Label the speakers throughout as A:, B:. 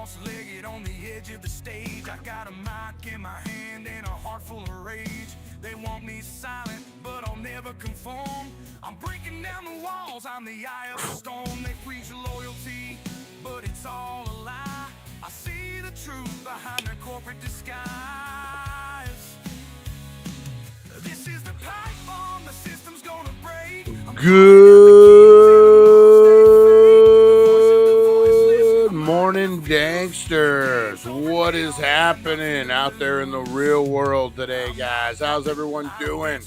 A: cross-legged on the edge of the stage. I got a mic in my hand and a heart full of rage. They want me silent, but I'll never conform. I'm breaking down the walls, I'm the eye of the storm. They preach loyalty, but it's all a lie. I see the truth behind their corporate disguise. This is the pipe bomb, the system's gonna break.
B: Good morning, Danksters. What is happening out there in the real world today, guys? How's everyone doing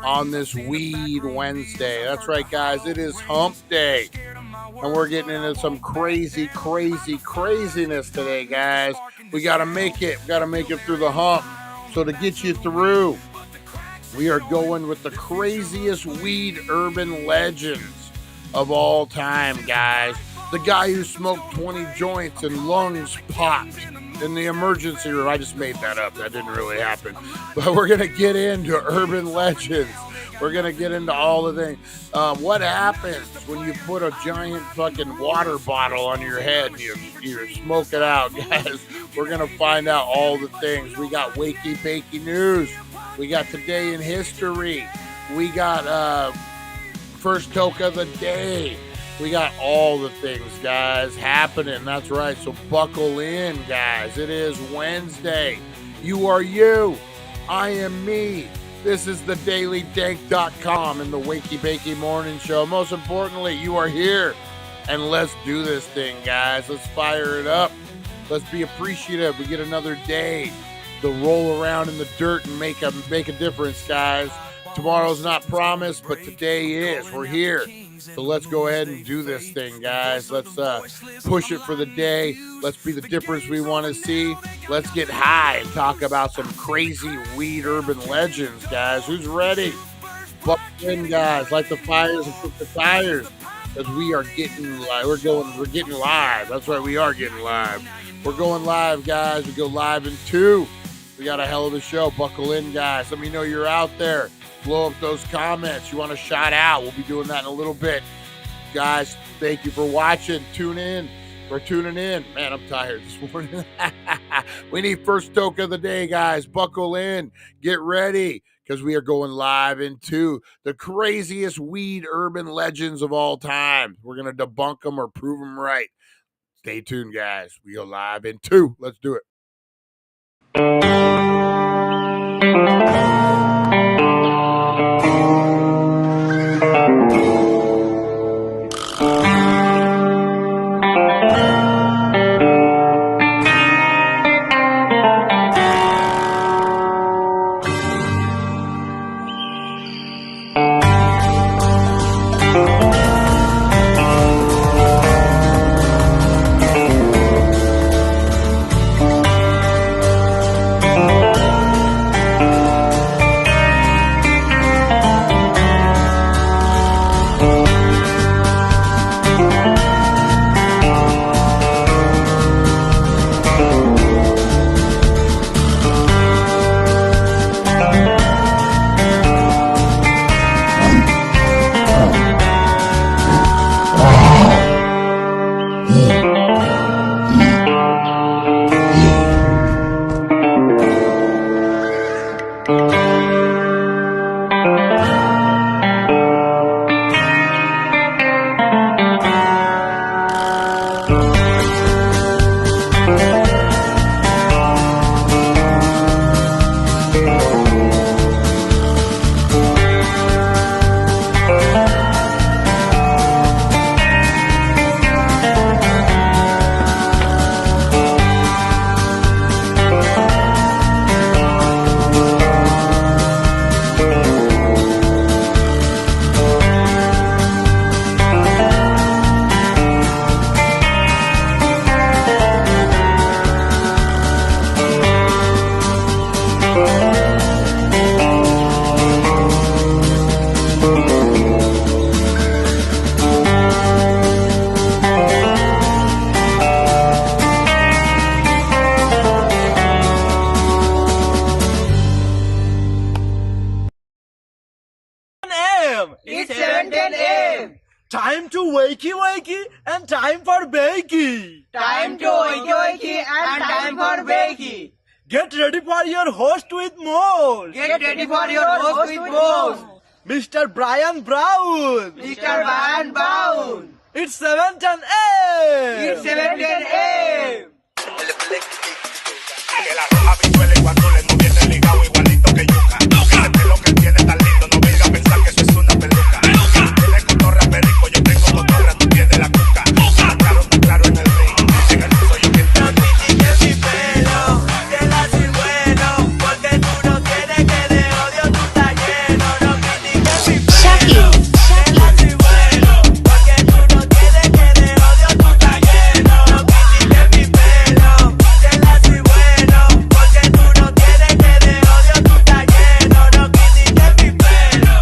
B: on this Weed Wednesday? That's right, guys. It is Hump Day. And we're getting into some craziness today, guys. We got to make it. We got to make it through the hump. So to get you through, we are going with the craziest weed urban legends of all time, guys. The guy who smoked 20 joints and lungs popped in the emergency room. I just made that up. That didn't really happen. But we're going to get into urban legends. We're going to get into all the things. What happens when you put a giant fucking water bottle on your head and you smoke it out, guys? We're going to find out all the things. We got Wakey Bakey News. We got Today in History. We got First Toke of the Day. We got all the things, guys, happening. That's right. So buckle in, guys. It is Wednesday. You are you. I am me. This is the dailydank.com and the Wakey Bakey Morning Show. Most importantly, you are here. And let's do this thing, guys. Let's fire it up. Let's be appreciative. We get another day to roll around in the dirt and make a difference, guys. Tomorrow's not promised, but today is. We're here. So let's go ahead and do this thing, guys. Let's push it for the day. Let's be the difference we want to see. Let's get high and talk about some crazy weed urban legends, guys. Who's ready? Buckle in, guys. Light the fires and put the tires, because we are getting live. We're getting live. That's right, we are getting live. We're going live, guys. We go live in 2. We got a hell of a show. Buckle in, guys. Let me know you're out there. Blow up those comments. You want to shout out? We'll be doing that in a little bit. Guys, thank you for watching. Tune in. For tuning in. Man, I'm tired this morning. We need First Toke of the Day, guys. Buckle in. Get ready, because we are going live into the craziest weed urban legends of all time. We're going to debunk them or prove them right. Stay tuned, guys. We go live in 2. Let's do it.
C: Time to wakey wakey and time for bakey.
D: Time to wakey wakey
C: Get ready for your host with more.
D: Get ready for your host with more.
C: Mr. Brian Brown.
D: Mr. Brian Brown.
C: It's 7:10 a.m.
D: It's 7:10 a.m.
A: Que la roja pichuela y guandules no viene ligado igualito que yuca. Ese pelo que tiene tan lindo, no venga a pensar que eso es una peluca. Tiene cotorra perico, yo tengo cotorra, tú tienes la cuca. Está claro en el ring, en el piso yo que
C: No critiques mi pelo, que la soy bueno, porque tú no tienes que de odio tú estás lleno. No critiques mi pelo, que la soy bueno, porque tú no tienes que de odio tú estás lleno. No critiques mi pelo, que la soy bueno, porque tú no tienes que de odio tú estás lleno. No critiques mi pelo,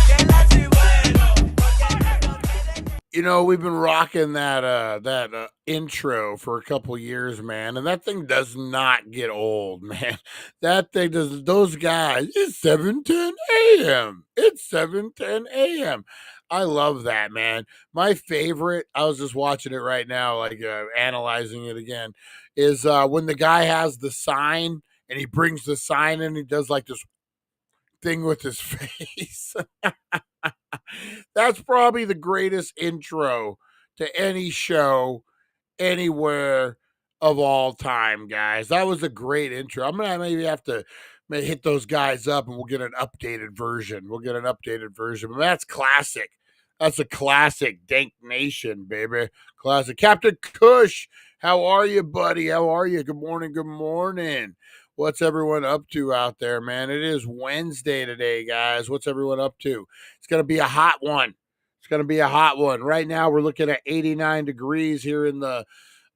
C: que la soy bueno, porque tú no tienes que...
B: You know, we've been rocking that intro for a couple years, man, and that thing does not get old, man. That thing does. Those guys. It's 7:10 a.m. It's 7:10 a.m. I love that, man. My favorite. I was just watching it right now, like analyzing it again. Is when the guy has the sign and he brings the sign and he does like this thing with his face. That's probably the greatest intro to any show anywhere of all time, guys. That was a great intro. I'm gonna maybe have to hit those guys up and we'll get an updated version. But that's classic. That's a classic Dank Nation, baby. Classic. Captain Kush, how are you, buddy? How are you? Good morning. Good morning. What's everyone up to out there, man? It is Wednesday today, guys. What's everyone up to? It's going to be a hot one. Right now, we're looking at 89 degrees here in the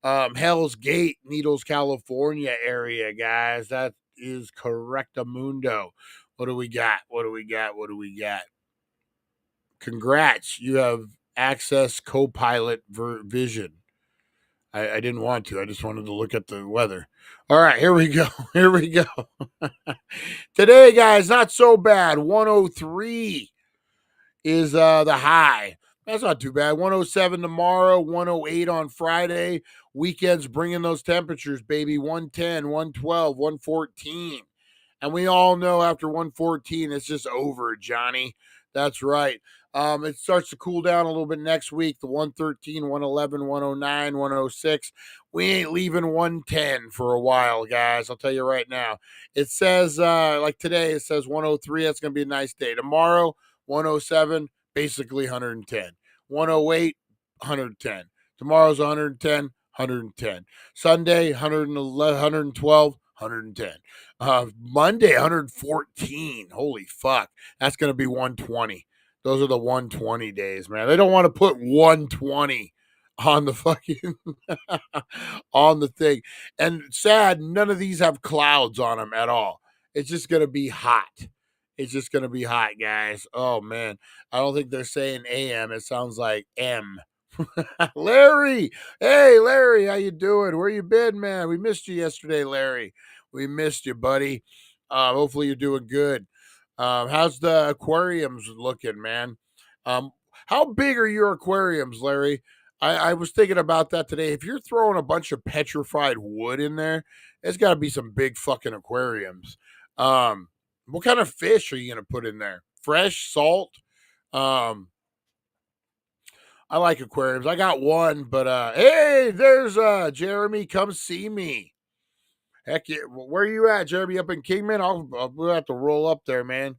B: Hell's Gate, Needles, California area, guys. That is correctamundo. What do we got? Congrats. You have access Copilot Vision. I didn't want to. I just wanted to look at the weather. All right, here we go. Today, guys, not so bad. 103 is the high. That's not too bad. 107 tomorrow, 108 on Friday. Weekends bringing those temperatures, baby. 110, 112, 114. And we all know after 114, it's just over, Johnny. That's right. It starts to cool down a little bit next week. The 113, 111, 109, 106. We ain't leaving 110 for a while, guys. I'll tell you right now. It says, like today, it says 103. That's going to be a nice day. Tomorrow, 107, basically 110. 108, 110. Tomorrow's 110, 110. Sunday, 111, 112, 110. Monday, 114. Holy fuck. That's going to be 120. Those are the 120 days, man. They don't want to put 120 on the fucking on the thing. And sad, none of these have clouds on them at all. It's just going to be hot. Guys. Oh, man. I don't think they're saying AM. It sounds like M. Larry. Hey, Larry. How you doing? Where you been, man? We missed you yesterday, Larry. We missed you, buddy. Hopefully you're doing good. How's the aquariums looking, man? How big are your aquariums, Larry? I was thinking about that today. If you're throwing a bunch of petrified wood in there, it's got to be some big fucking aquariums. What kind of fish are you going to put in there? Fresh, salt? I like aquariums. I got one, but hey, there's Jeremy. Come see me. Heck yeah. Where are you at, Jeremy? Up in Kingman? We'll have to roll up there, man.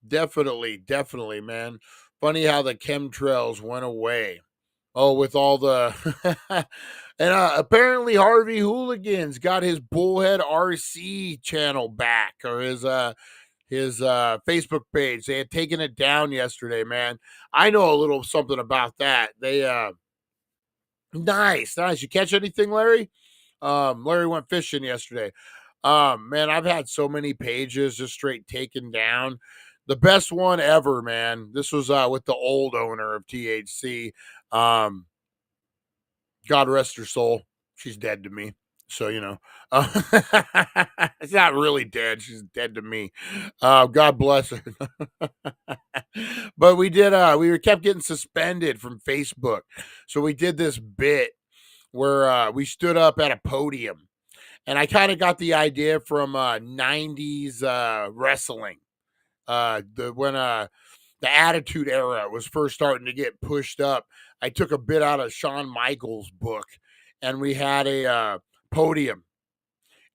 B: Definitely, man. Funny how the chemtrails went away. Oh, with all the and apparently Harvey Hooligans got his Bullhead RC channel back, or his Facebook page. They had taken it down yesterday, man. I know a little something about that. They nice. You catch anything, Larry? Larry went fishing yesterday. Man, I've had so many pages just straight taken down. The best one ever, man. This was with the old owner of THC. God rest her soul. She's dead to me. So, you know, it's not really dead. She's dead to me. God bless her. But we kept getting suspended from Facebook. So we did this bit where we stood up at a podium And I kind of got the idea from 90s wrestling. When the Attitude Era was first starting to get pushed up, I took a bit out of Shawn Michaels' book, and we had a podium,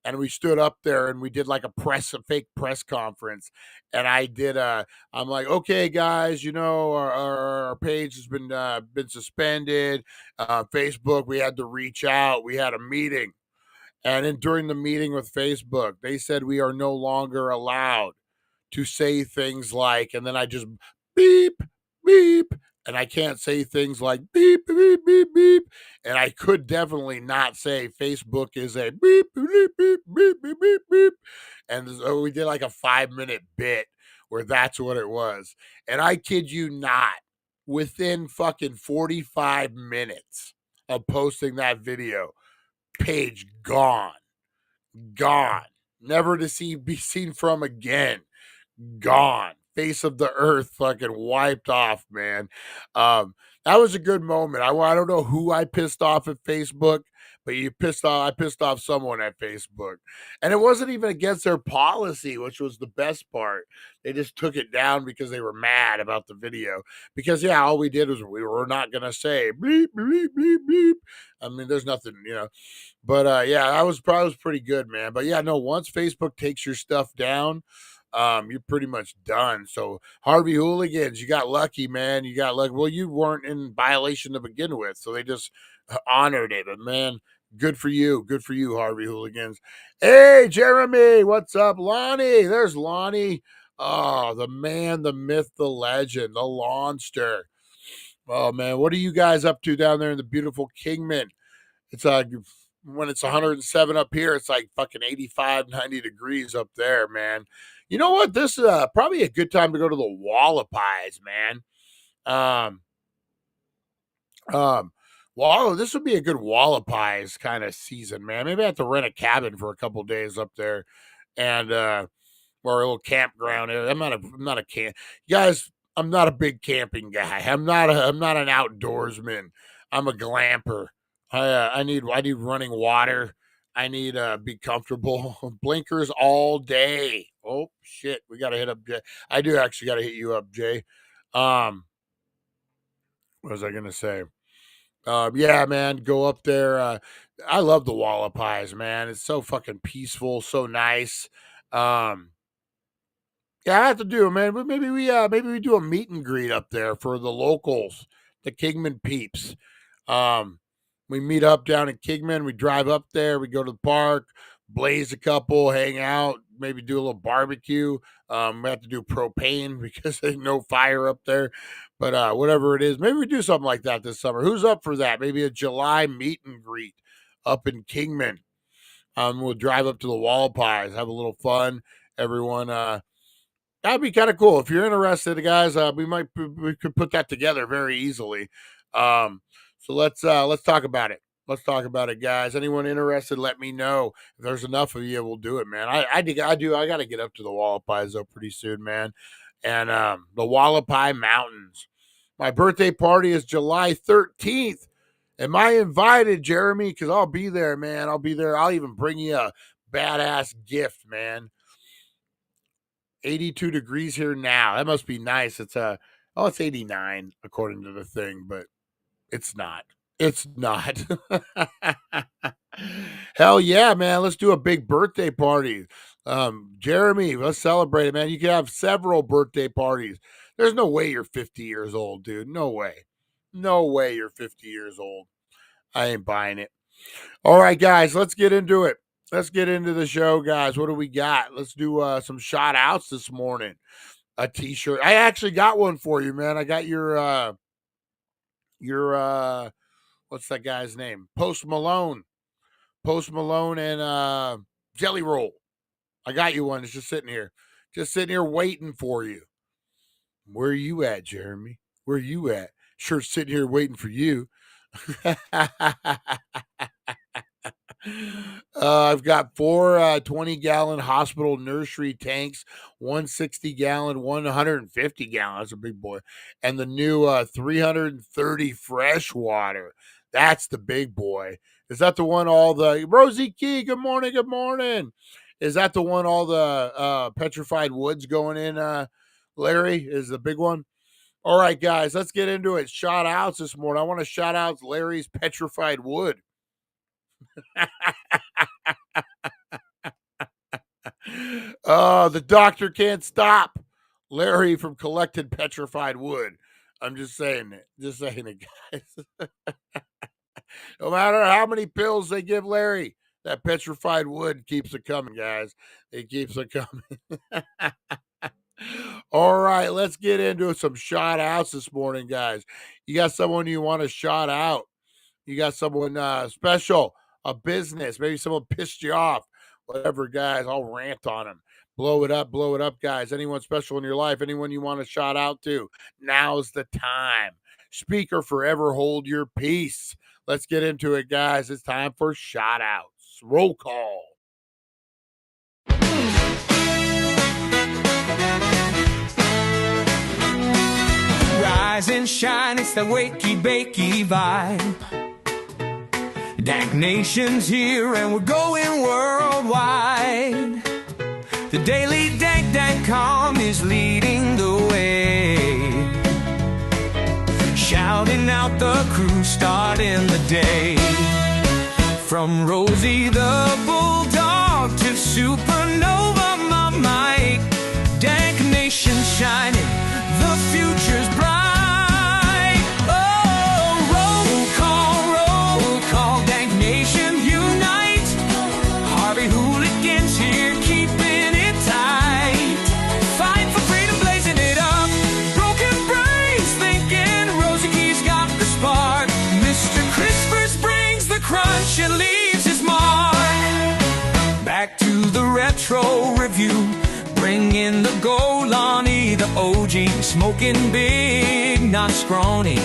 B: and we stood up there and we did like a fake press conference. And I'm like, okay, guys, our page has been suspended. Facebook, we had to reach out. We had a meeting. And during the meeting with Facebook, they said we are no longer allowed to say things like, and then I just beep, beep, and I can't say things like beep, beep, beep, beep. And I could definitely not say Facebook is a beep, beep, beep, beep, beep, beep, beep. And so we did like a 5-minute bit where that's what it was. And I kid you not, within fucking 45 minutes of posting that video, page gone, never to be seen from again, gone, face of the earth, fucking wiped off, man. That was a good moment. I don't know who I pissed off at Facebook, but I pissed off someone at Facebook, and it wasn't even against their policy, which was the best part. They just took it down because they were mad about the video. Because all we did was we were not gonna say bleep bleep bleep bleep. I mean, there's nothing, But that was probably pretty good, man. But no, once Facebook takes your stuff down, you're pretty much done. So Harvey Hooligans, you got lucky, man. You got lucky. Well, you weren't in violation to begin with, so they just honored it. But man, good for you. Good for you, Harvey Hooligans. Hey, Jeremy, what's up? Lonnie, there's Lonnie. Oh, the man, the myth, the legend, the Lawnster. Oh, man, what are you guys up to down there in the beautiful Kingman? It's when it's 107 up here, it's like fucking 85, 90 degrees up there, man. You know what? This is probably a good time to go to the Wallapies, man. This would be a good Wallapies kind of season, man. Maybe I have to rent a cabin for a couple days up there, and or a little campground area. I'm not a camp guys. I'm not a big camping guy. I'm not an outdoorsman. I'm a glamper. I need running water. I need be comfortable. Blinkers all day. Oh shit, we gotta hit up Jay. I do actually gotta hit you up, Jay. What was I gonna say? Man, go up there. I love the Wallapies, man. It's so fucking peaceful, so nice. I have to do, man. But maybe we do a meet and greet up there for the locals, the Kingman peeps. We meet up down in Kingman. We drive up there. We go to the park, blaze a couple, hang out, maybe do a little barbecue. We have to do propane because there's no fire up there. But whatever it is, maybe we do something like that this summer. Who's up for that? Maybe a July meet and greet up in Kingman. We'll drive up to the Wallapies, have a little fun. Everyone, that'd be kind of cool. If you're interested, guys, we could put that together very easily. So let's talk about it. Let's talk about it, guys. Anyone interested, let me know. If there's enough of you, we'll do it, man. I got to get up to the Wallapies though pretty soon, man. And the Wallapai Mountains. My birthday party is July 13th. Am I invited, Jeremy? Because I'll be there, man. I'll be there. I'll even bring you a badass gift, man. 82 degrees here now. That must be nice. It's 89 according to the thing, but it's not. It's not. Hell yeah, man. Let's do a big birthday party. Jeremy, let's celebrate it, man. You can have several birthday parties. There's no way you're 50 years old, dude. No way. No way you're 50 years old. I ain't buying it. All right, guys, let's get into it. Let's get into the show, guys. What do we got? Let's do some shout outs this morning. A t-shirt. I actually got one for you, man. I got your what's that guy's name? Post Malone and Jelly Roll. I got you one. It's just sitting here waiting for you. Where are you at, Jeremy? Where are you at? Sure, sitting here waiting for you. I've got 4 20-gallon hospital nursery tanks, 160-gallon, 150-gallon. That's a big boy. And the new 330 fresh water. That's the big boy. Is that the one all the Rosie Key? Good morning, good morning. Is that the one all the petrified woods going in? Larry is the big one. All right, guys, let's get into it. Shout outs this morning. I want to shout out Larry's petrified wood. The doctor can't stop Larry from collecting petrified wood. I'm just saying it. Just saying it, guys. No matter how many pills they give Larry, that petrified wood keeps it coming, guys. It keeps it coming. All right, let's get into some shout outs this morning, guys. You got someone you want to shout out? You got someone special, a business, maybe someone pissed you off, whatever, guys. I'll rant on them. Blow it up, guys. Anyone special in your life, anyone you want to shout out to, now's the time. Speaker forever hold your peace. Let's get into it, guys. It's time for shout outs. Roll call.
A: Rise and shine, it's the Wakey Bakey vibe. Dank Nation's here and we're going worldwide. The daily Dank calm is leading the way. Shouting out the crew, starting the day. From Rosie the Bulldog to Supernova, my Mike. Dank Nation shining, the future's bright. And leaves his mark. Back to the retro review, bringing the Golani, the OG, smoking big, not scrawny.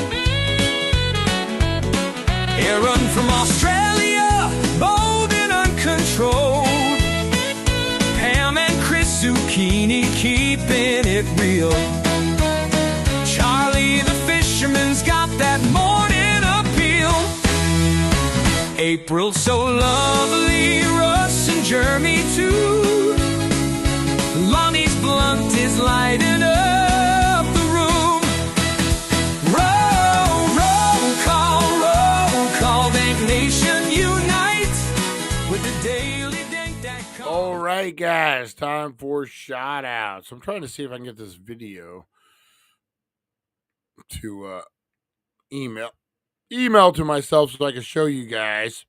A: Aaron from Australia, bold and uncontrolled. Pam and Chris Zucchini, keeping it real. Charlie the fisherman's got that morning appeal. April so lovely, Russ and Jeremy too. Lonnie's blunt is lighting up the room. Roll call, Dank Nation unite with the daily Dank.
B: All right, guys, time for shout outs. I'm trying to see if I can get this video to email to myself so I can show you guys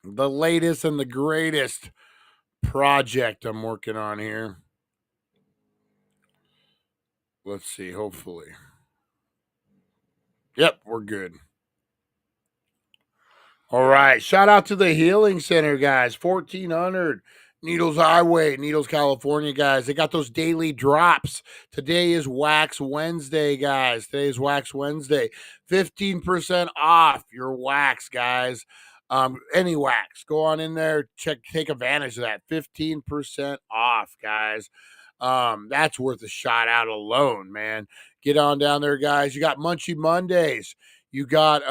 B: the latest and the greatest project I'm working on here. Let's see, hopefully. Yep, we're good. All right, shout out to the Healing Center, guys. 1400 Needles Highway, Needles, California, guys. They got those daily drops. Today is Wax Wednesday, guys. Today is Wax Wednesday. 15% off your wax, guys. Any wax. Go on in there, take advantage of that. 15% off, guys. That's worth a shout out alone, man. Get on down there, guys. You got Munchie Mondays. You got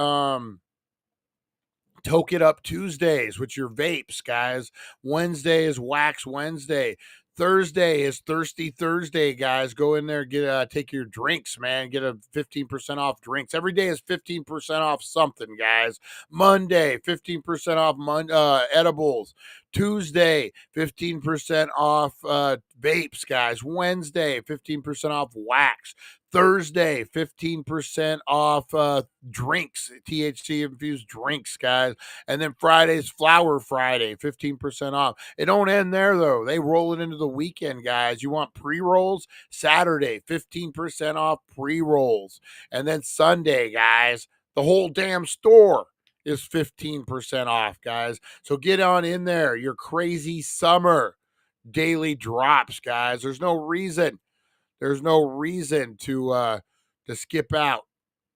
B: Toke It Up Tuesdays with your vapes, guys. Wednesday is Wax Wednesday. Thursday is Thirsty Thursday, guys. Go in there, take your drinks, man. Get a 15% off drinks. Every day is 15% off something, guys. Monday, 15% off edibles. Tuesday, 15% off vapes, guys. Wednesday, 15% off wax. Thursday, 15% off drinks, THC-infused drinks, guys. And then Friday's Flower Friday, 15% off. It don't end there, though. They roll it into the weekend, guys. You want pre-rolls? Saturday, 15% off pre-rolls. And then Sunday, guys, the whole damn store is 15% off, guys. So get on in there. Your crazy summer daily drops, guys. There's no reason to skip out.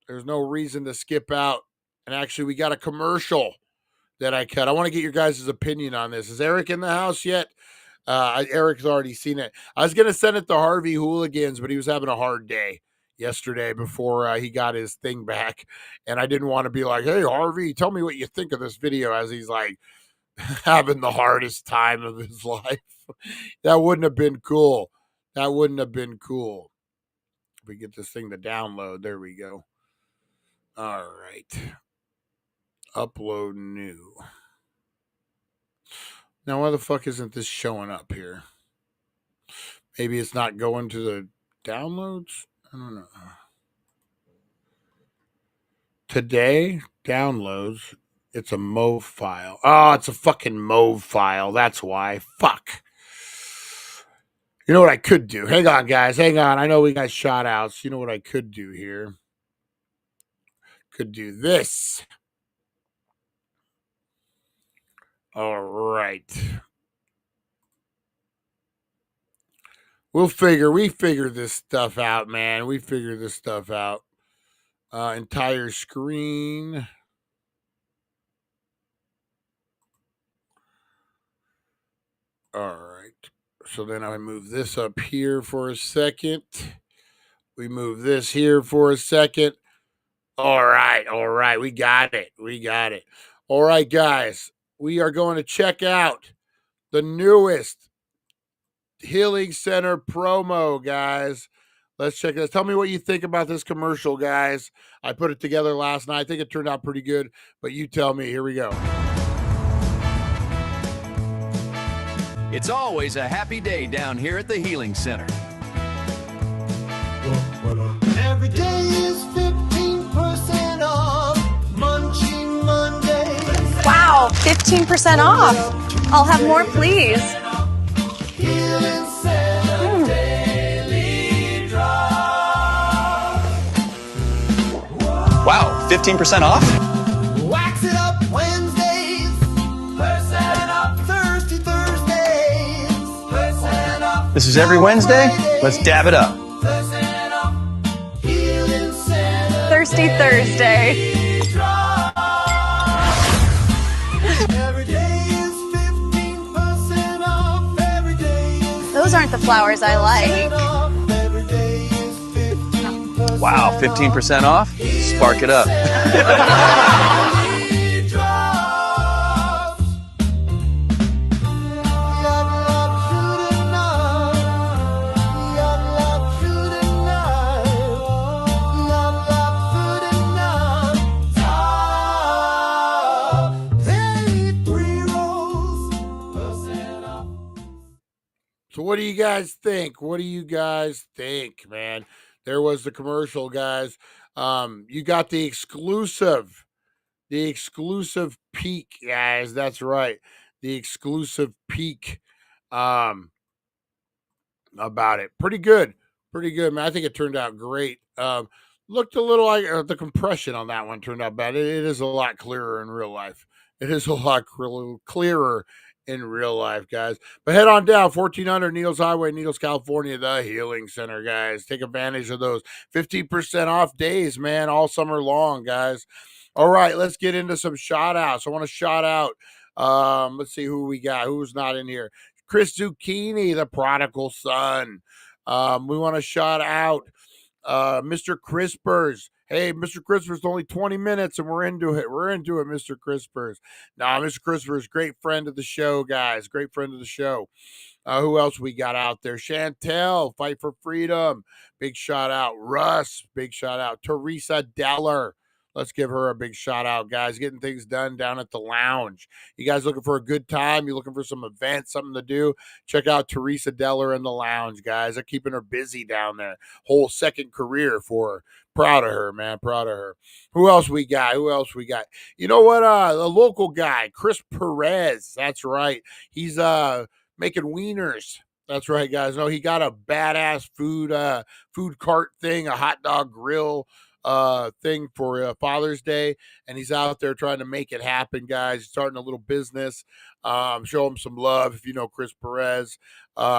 B: There's no reason to skip out. And actually, we got a commercial that I cut. I want to get your guys' opinion on this. Is Eric in the house yet? Eric's already seen it. I was going to send it to Harvey Hooligans, but he was having a hard day. yesterday before he got his thing back. And I didn't want to be like, hey, Harvey, tell me what you think of this video, as he's like having the hardest time of his life. That wouldn't have been cool. That wouldn't have been cool. If we get this thing to download, there we go. All right. Upload new. Now, why the fuck isn't this showing up here? Maybe it's not going to the downloads? I don't know. Today, downloads. It's a MOV file. Oh, it's a fucking MOV file. That's why. Fuck. You know what I could do? Hang on, guys. Hang on. I know we got shout outs. You know what I could do here? Could do this. All right. We figure this stuff out, man. We figure this stuff out. Entire screen. All right. So then I move this up here for a second. We move this here for a second. All right. All right. We got it. We got it. All right, guys. We are going to check out the newest Healing Center promo, guys. Let's check this. Tell me what you think about this commercial, guys. I put it together last night. I think it turned out pretty good, but you tell me. Here we go.
E: It's always a happy day down here at the Healing Center.
C: Every day is 15% off. Munchie Monday.
F: Wow, 15% off. I'll have more, please.
C: Healing Center Daily Drop.
E: Wow, 15% off?
C: Wax it up Wednesdays. Percent up Thursdays. Percent up.
E: This is every Wednesday? Let's dab it up.
C: Percent up. Healing Center
F: Thirsty Thursday.
C: Daily Drop. Every day is 15% off. Every day is
F: Those aren't the flowers I like.
C: off. Every day is 15%.
E: Wow, 15% off? Spark it up.
C: Daily drops. Love, love, true tonight. Love, love, true tonight. Love, love, true tonight. Top 33 rolls. Percent off.
B: So what do you guys think? What do you guys think, man? There was the commercial, guys. You got the exclusive peek, guys. That's right. The exclusive peek about it. Pretty good, man. I think it turned out great. Looked a little like the compression on that one turned out bad. It is a lot clearer in real life. It is a lot clearer in real life, guys. But head on down 1400 Needles Highway, Needles, California, the Healing Center, guys. Take advantage of those 15% off days, man, all summer long, guys. All right, let's get into some shout outs. I want to shout out, let's see who we got, who's not in here. Chris Zucchini, the prodigal son. We want to shout out Mr. Crispers. Hey, Mr. Crispers, only 20 minutes and we're into it. We're into it, Mr. Crispers. Nah, Mr. Crispers, great friend of the show, guys. Great friend of the show. Who else we got out there? Chantel, Fight for Freedom. Big shout out. Russ, big shout out. Teresa Deller. Let's give her a big shout out, guys. Getting things done down at the lounge. You guys looking for a good time? You looking for some events, something to do? Check out Teresa Deller in the lounge, guys. They're keeping her busy down there. Whole second career for her. Proud of her, man. Proud of her. Who else we got? You know what? The local guy, Chris Perez. That's right. He's making wieners. That's right, guys. No, he got a badass food cart thing, a hot dog grill thing for Father's Day, and he's out there trying to make it happen, guys. He's starting a little business. Show him some love if you know Chris Perez.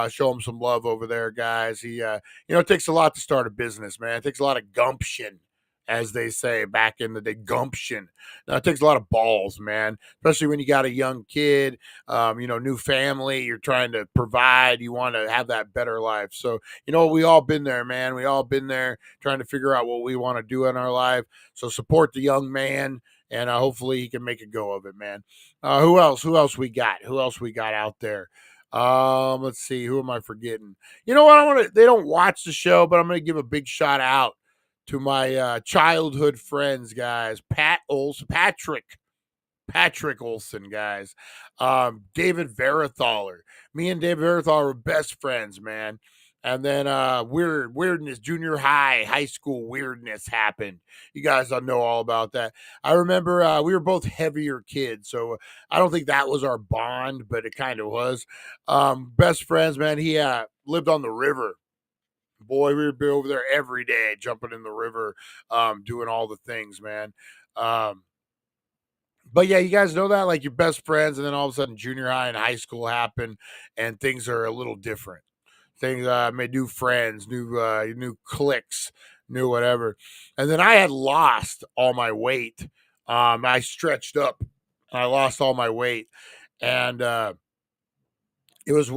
B: Show him some love over there, guys. He it takes a lot to start a business, man. It takes a lot of gumption. as they say back in the day, gumption. Now, it takes a lot of balls, man, especially when you got a young kid, new family, you're trying to provide, you want to have that better life. So, we all been there, man. We all been there trying to figure out what we want to do in our life. So support the young man, and hopefully he can make a go of it, man. Who else? Who else we got? Who else we got out there? Let's see. Who am I forgetting? You know what? They don't watch the show, but I'm going to give a big shout out to my childhood friends, guys. Patrick Olson, guys. David Verithaler. Me and David Verithaler were best friends, man. And then weirdness, junior high school weirdness happened. You guys don't know all about that. I remember we were both heavier kids, so I don't think that was our bond, but it kind of was. Best friends, man. He lived on the river. Boy, we would be over there every day, jumping in the river, doing all the things, man. But yeah, you guys know that, like your best friends, and then all of a sudden junior high and high school happen, and things are a little different. Things made new friends, new cliques, new whatever. And then I had lost all my weight. I stretched up, and I lost all my weight, and it was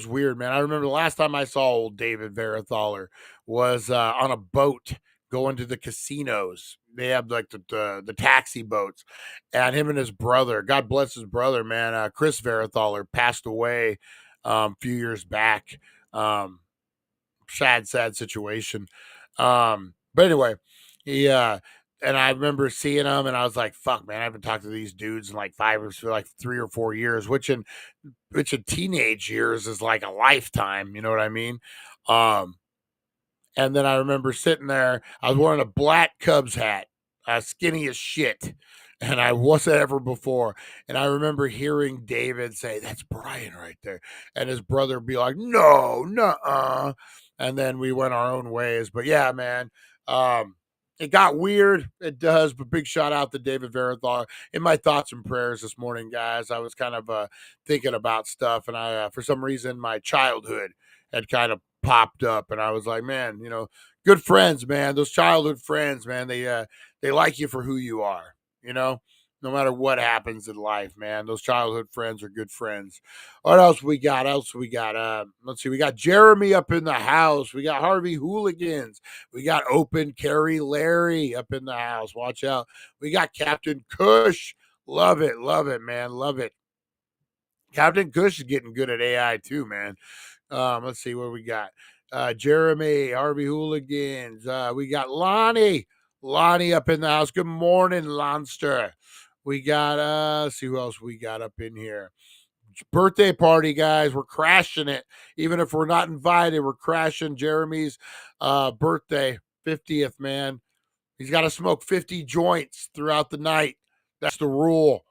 B: weird, man. I remember the last time I saw old David Verithaler was on a boat going to the casinos. They have like the taxi boats, and him and his brother, God bless his brother, man, Chris Verithaler, passed away a few years back. Sad situation. But anyway, he and I remember seeing him, and I was like, "Fuck, man! I haven't talked to these dudes in like 3 or 4 years," which in teenage years is like a lifetime. You know what I mean? And then I remember sitting there. I was wearing a black Cubs hat, skinny as shit, and I wasn't ever before. And I remember hearing David say, "That's Brian right there," and his brother be like, "No, nuh-uh." And then we went our own ways. But yeah, man, it got weird. It does. But big shout out to David Verithaler. In my thoughts and prayers this morning, guys, I was kind of thinking about stuff, and I, for some reason, my childhood had kind of popped up, and I was like, man, good friends, man. Those childhood friends, man, they like you for who you are, no matter what happens in life, man. Those childhood friends are good friends. What else we got? Let's see. We got Jeremy up in the house. We got Harvey Hooligans. We got Open Carry Larry up in the house. Watch out. We got Captain Kush. Love it, man. Love it. Captain Kush is getting good at AI too, man. Let's see what we got. Jeremy, Harvey Hooligans. We got Lonnie up in the house. Good morning, Lonster. We got let's see who else we got up in here. Birthday party, guys. We're crashing it. Even if we're not invited, we're crashing Jeremy's birthday, 50th, man. He's got to smoke 50 joints throughout the night. That's the rule.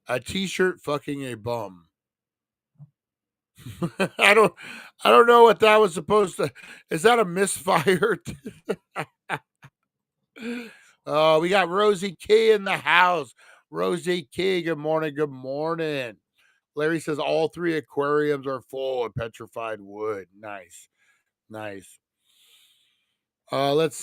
B: A t-shirt fucking a bum. I don't know what that was supposed to. Is that a misfire? We got Rosie Key in the house. Rosie Key, good morning. Larry says all 3 aquariums are full of petrified wood. Nice. Let's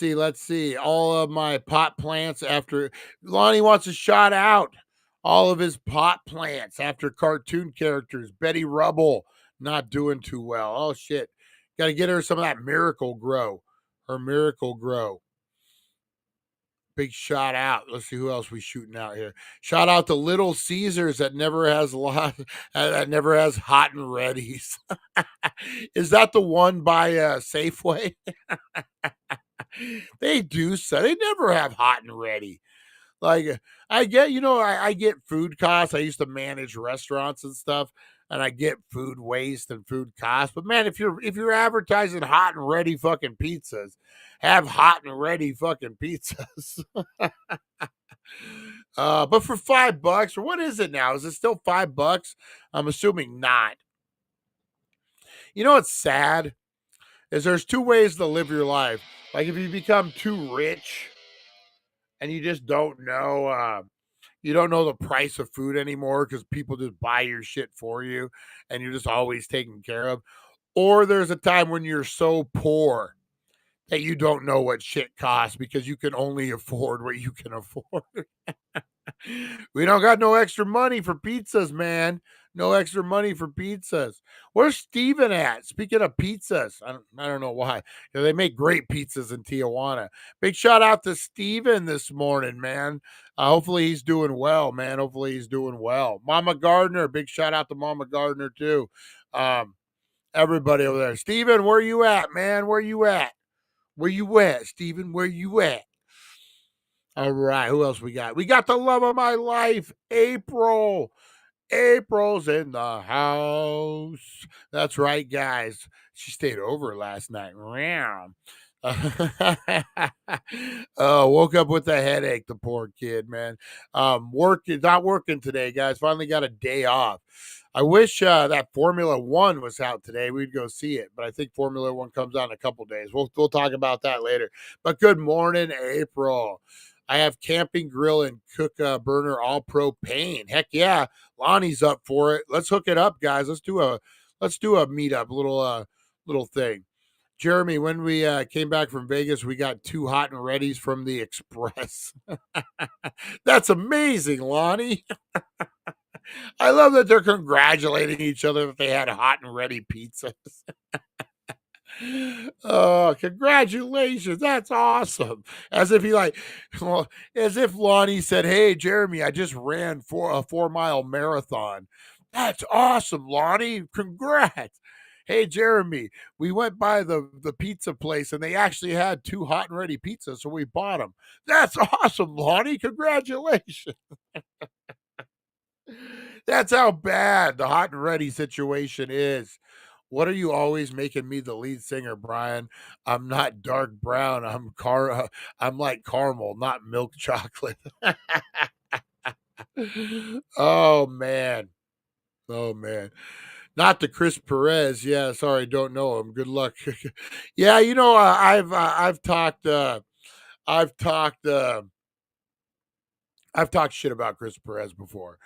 B: see. All of my pot plants after Lonnie wants a shout out. All of his pot plants after cartoon characters. Betty Rubble not doing too well. Oh shit. Got to get her some of that Miracle Grow. Her Miracle Grow. Big shout out. Let's see who else we shooting out here. Shout out to Little Caesars that never has hot and readies. Is that the one by Safeway? They do so. They never have hot and ready. Like I get, I get food costs. I used to manage restaurants and stuff, and I get food waste and food costs. But man, if you're advertising hot and ready fucking pizzas, have hot and ready fucking pizzas. But for $5, or what is it now? Is it still $5? I'm assuming not. You know what's sad? Is there's 2 ways to live your life. Like if you become too rich and you just don't know, You don't know the price of food anymore because people just buy your shit for you and you're just always taken care of. Or there's a time when you're so poor that you don't know what shit costs because you can only afford what you can afford. We don't got no extra money for pizzas, man. No extra money for pizzas. Where's Steven at? Speaking of pizzas, I don't know why. They make great pizzas in Tijuana. Big shout out to Steven this morning, man. Hopefully he's doing well, man. Hopefully he's doing well. Mama Gardner, big shout out to Mama Gardner too. Everybody over there. Steven, where you at, man? Where you at? Where you at, Steven? Where you at? All right, who else we got? We got the love of my life, April. April's in the house. That's right, guys. She stayed over last night. Woke up with a headache, the poor kid, man. Not working today, guys. Finally got a day off. I wish that Formula One was out today. We'd go see it, but I think Formula One comes out in a couple days. We'll talk about that later. But good morning, April. I have camping grill and cook burner all propane. Heck yeah, Lonnie's up for it. Let's hook it up, guys. Let's do a meetup, little thing. Jeremy, when we came back from Vegas, we got 2 hot and readies from the Express. That's amazing, Lonnie. I love that they're congratulating each other that they had hot and ready pizzas. Oh, congratulations. That's awesome. As if as if Lonnie said, hey, Jeremy, I just ran a 4-mile marathon. That's awesome, Lonnie. Congrats. Hey, Jeremy, we went by the pizza place and they actually had 2 hot and ready pizzas, so we bought them. That's awesome, Lonnie. Congratulations. That's how bad the hot and ready situation is. What are you always making me the lead singer, Brian? I'm not dark brown. I'm like caramel, not milk chocolate. Oh man. Oh man. Not the Chris Perez. Yeah, sorry, don't know him. Good luck. Yeah, I've talked shit about Chris Perez before.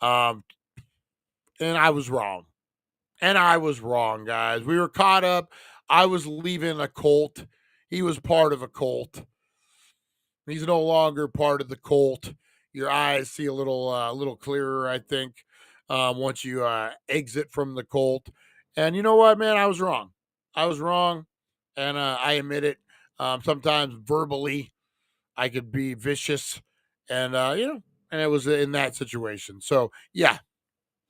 B: And I was wrong. And I was wrong, guys. We were caught up. I was leaving a cult. He was part of a cult. He's no longer part of the cult. Your eyes see a little clearer, I think, once you exit from the cult. And you know what, man? I was wrong. And I admit it. Sometimes verbally, I could be vicious, and and it was in that situation. So yeah,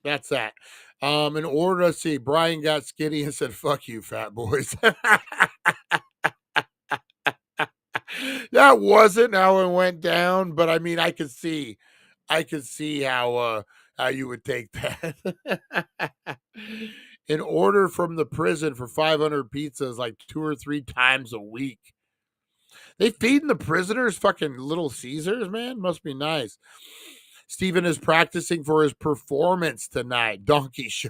B: that's that. In order to see, Brian got skinny and said, fuck you, fat boys. That wasn't how it went down, but I mean, I could see how you would take that. An order from the prison for 500 pizzas like 2 or 3 times a week. They feeding the prisoners fucking Little Caesars, man. Must be nice. Steven is practicing for his performance tonight. Donkey show.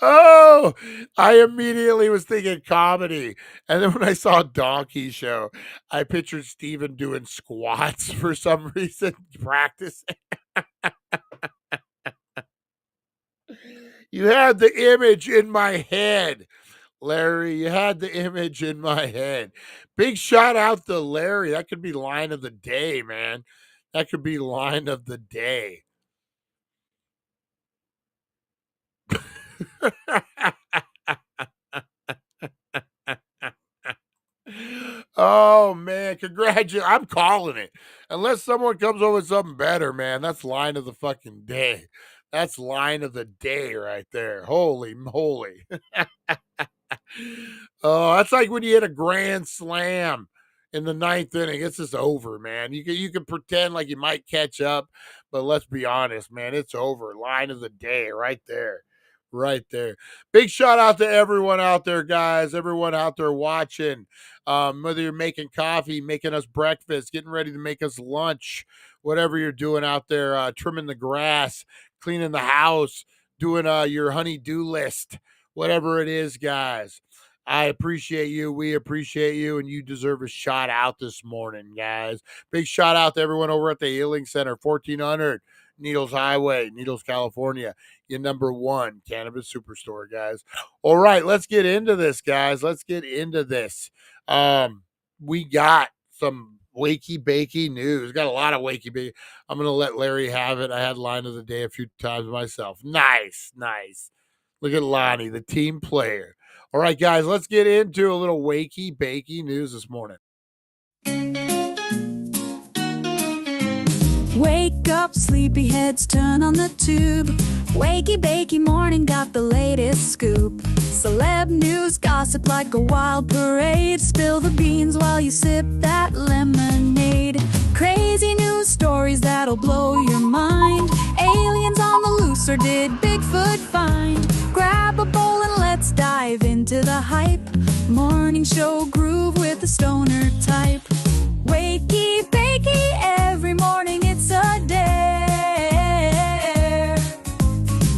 B: Oh, I immediately was thinking comedy. And then when I saw Donkey Show, I pictured Steven doing squats for some reason, practicing. You had the image in my head, Larry. You had the image in my head. Big shout out to Larry. That could be line of the day, man. That could be line of the day. Oh man, congratulations. I'm calling it. Unless someone comes up with something better, man. That's line of the fucking day. That's line of the day right there. Holy moly. Oh, that's like when you hit a grand slam in the 9th inning. It's just over, man. You can pretend like you might catch up, but let's be honest, man. It's over. Line of the day right there. Right there. Big shout out to everyone out there, guys. Everyone out there watching. Whether you're making coffee, making us breakfast, getting ready to make us lunch, whatever you're doing out there, trimming the grass, cleaning the house, doing your honey-do list, whatever it is, guys. I appreciate you. We appreciate you, and you deserve a shout out this morning, guys. Big shout out to everyone over at the Healing Center, 1400 Needles Highway, Needles, California. Your number one cannabis superstore, guys. All right, let's get into this, guys. Let's get into this. We got some Wakey Bakey news. Got a lot of Wakey Bakey. I'm going to let Larry have it. I had line of the day a few times myself. Nice. Look at Lonnie, the team player. All right, guys, let's get into a little Wakey Bakey news this morning.
G: Wake up, sleepyheads, turn on the tube. Wakey Bakey Morning got the latest scoop. Celeb news, gossip like a wild parade. Spill the beans while you sip that lemonade. Crazy news stories that'll blow your mind. Aliens on the loose, or did Bigfoot find? Grab a bowl and let's dive into the hype. Morning show groove with the stoner type. Wakey Bakey, every morning it's a dare.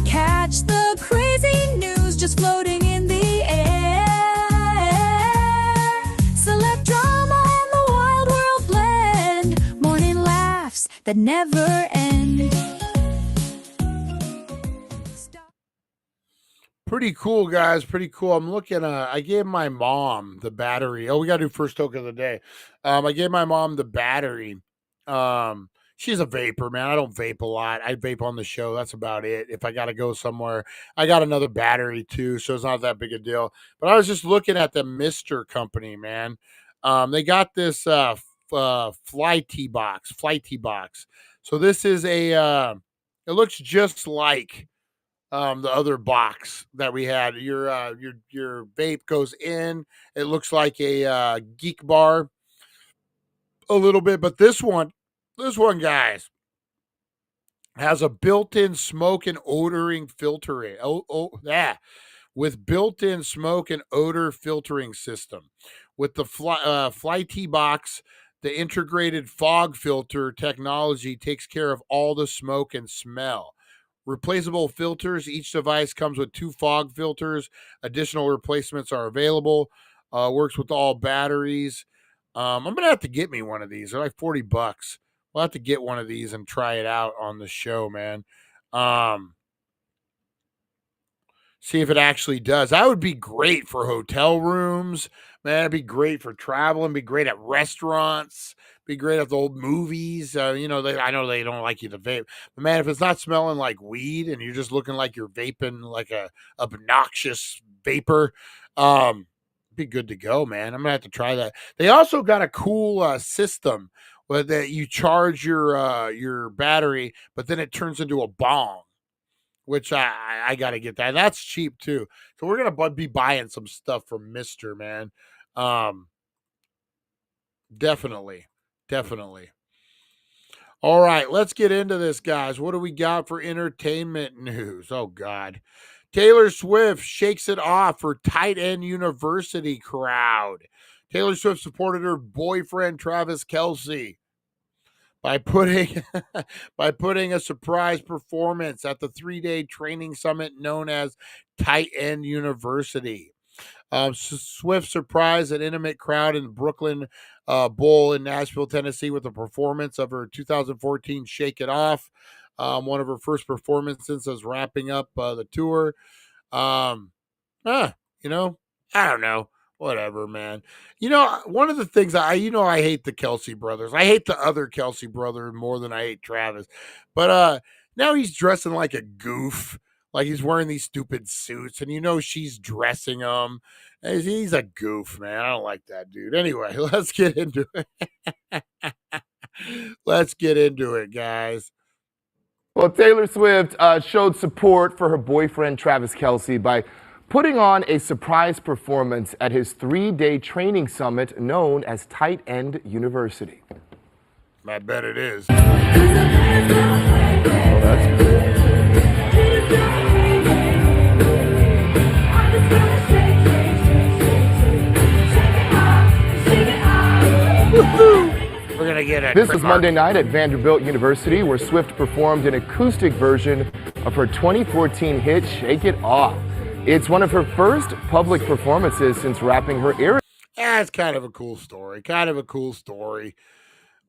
G: Catch the crazy news just floating in the air. Celeb drama and the wild world blend. Morning laughs that never end.
B: Pretty cool, guys. Pretty cool. I'm looking. I gave my mom the battery. Oh, we gotta do first token of the day. I gave my mom the battery. She's a vapor, man. I don't vape a lot. I vape on the show. That's about it. If I gotta go somewhere, I got another battery too, so it's not that big a deal. But I was just looking at the Mister company, man. They got this fly tea box. So this is a. It looks just like the other box that we had. Your vape goes in. It looks like a geek bar a little bit, but this one, guys, has a built-in smoke and odoring filtering. With built-in smoke and odor filtering system. With the Fly Tea box, the integrated fog filter technology takes care of all the smoke and smell. Replaceable filters. Each device comes with 2 fog filters. Additional replacements are available. Works with all batteries. I'm going to have to get me one of these. They're like $40. We'll have to get one of these and try it out on the show, man. See if it actually does. That would be great for hotel rooms. Man, it'd be great for traveling. Be great at restaurants. Be great at the old movies. I know they don't like you to vape. But, man, if it's not smelling like weed and you're just looking like you're vaping like a obnoxious vapor, be good to go, man. I'm going to have to try that. They also got a cool system where that you charge your battery, but then it turns into a bong, which I got to get that. That's cheap too. So we're going to be buying some stuff from Mister, man. Definitely. All right, let's get into this, guys. What do we got for entertainment news? Oh, God. Taylor Swift shakes it off for Tight End University crowd. Taylor Swift supported her boyfriend, Travis Kelce, by putting a surprise performance at the 3-day training summit known as Tight End University. Swift surprised an intimate crowd in the Brooklyn Bowl in Nashville, Tennessee, with a performance of her 2014 Shake It Off, one of her first performances since wrapping up the tour. I don't know. Whatever, man. One of the things I hate the Kelce brothers. I hate the other Kelce brother more than I hate Travis. But now he's dressing like a goof. Like he's wearing these stupid suits, and she's dressing him. He's a goof, man. I don't like that dude. Anyway, let's get into it. Let's get into it, guys.
H: Well, Taylor Swift showed support for her boyfriend, Travis Kelce, by putting on a surprise performance at his 3-day training summit known as Tight End University.
B: I bet it is.
H: Oh, that's cool.
B: We're gonna get it.
H: This was Monday night at Vanderbilt University, where Swift performed an acoustic version of her 2014 hit "Shake It Off." It's one of her first public performances since wrapping her era.
B: That's kind of a cool story. Kind of a cool story.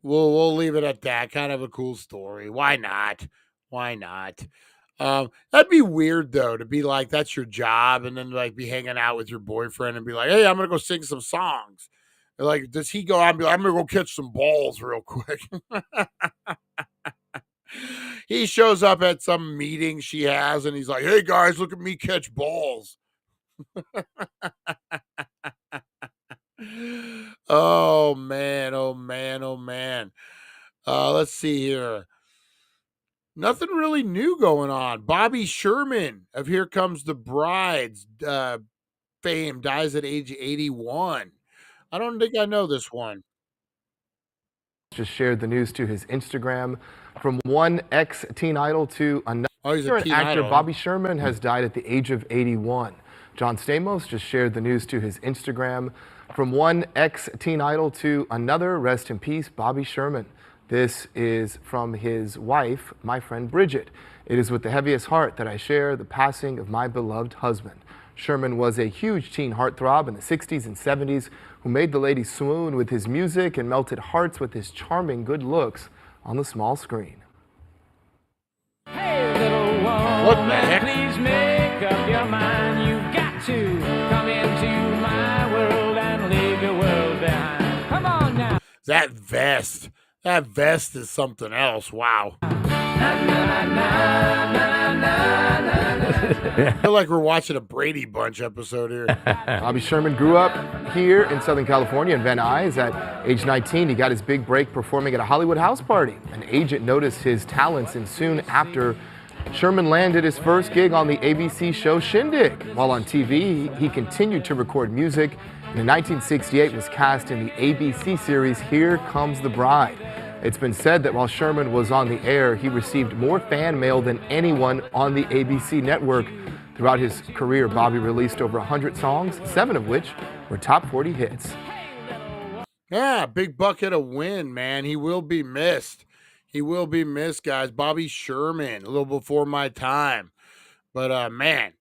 B: We'll leave it at that. Kind of a cool story. Why not? Why not? That'd be weird though, to be like, that's your job, and then like be hanging out with your boyfriend and be like, hey, I'm gonna go sing some songs. And like, does he go out and be like, I'm gonna go catch some balls real quick? He shows up at some meeting she has and he's like, hey guys, look at me catch balls. Oh man, oh man, oh man. Let's see here. Nothing really new going on. Bobby Sherman of Here Comes the Bride's fame dies at age 81. I don't think I know this one.
H: Just shared the news to his Instagram. From one ex-teen idol to another,
B: he's a teen
H: actor
B: idol.
H: Bobby Sherman has died at the age of 81. John Stamos just shared the news to his Instagram. From one ex-teen idol to another, rest in peace, Bobby Sherman. This is from his wife, my friend Bridget. It is with the heaviest heart that I share the passing of my beloved husband. Sherman was a huge teen heartthrob in the 60s and 70s who made the ladies swoon with his music and melted hearts with his charming good looks on the small screen.
I: Hey, little woman,
B: what the heck?
I: Please make up your mind. You've got to come into my world and leave your world behind. Come on now.
B: That vest. That vest is something else. Wow. I feel like we're watching a Brady Bunch episode here.
H: Bobby Sherman grew up here in Southern California in Van Nuys. At age 19, he got his big break performing at a Hollywood house party. An agent noticed his talents, and soon after, Sherman landed his first gig on the ABC show Shindig. While on TV, he continued to record music, and in 1968 was cast in the ABC series Here Comes the Bride. It's been said that while Sherman was on the air, he received more fan mail than anyone on the ABC network. Throughout his career, Bobby released over 100 songs, 7 of which were top 40 hits.
B: Yeah, big bucket of win, man. He will be missed. He will be missed, guys. Bobby Sherman, a little before my time. But man,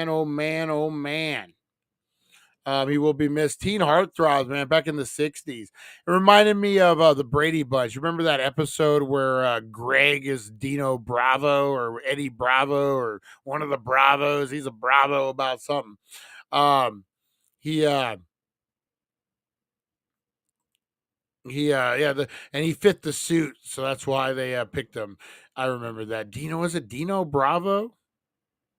B: oh man, oh man. He will be missed. Teen heartthrobs, man, back in the 60s. It reminded me of the Brady Bunch. Remember that episode where Greg is Dino Bravo or Eddie Bravo or one of the Bravos? He's a Bravo about something. And he fit the suit, so that's why they picked him. I remember that. Dino, was it Dino Bravo?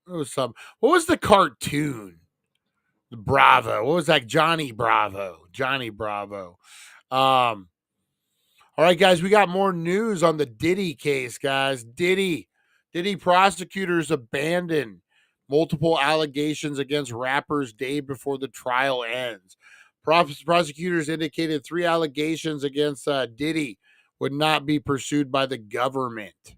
B: It was some. What was the cartoon? Bravo. What was that? Johnny Bravo. Johnny Bravo. All right, guys, we got more news on the Diddy case, guys. Diddy prosecutors abandoned multiple allegations against rappers day before the trial ends. Prosecutors indicated 3 allegations against Diddy would not be pursued by the government.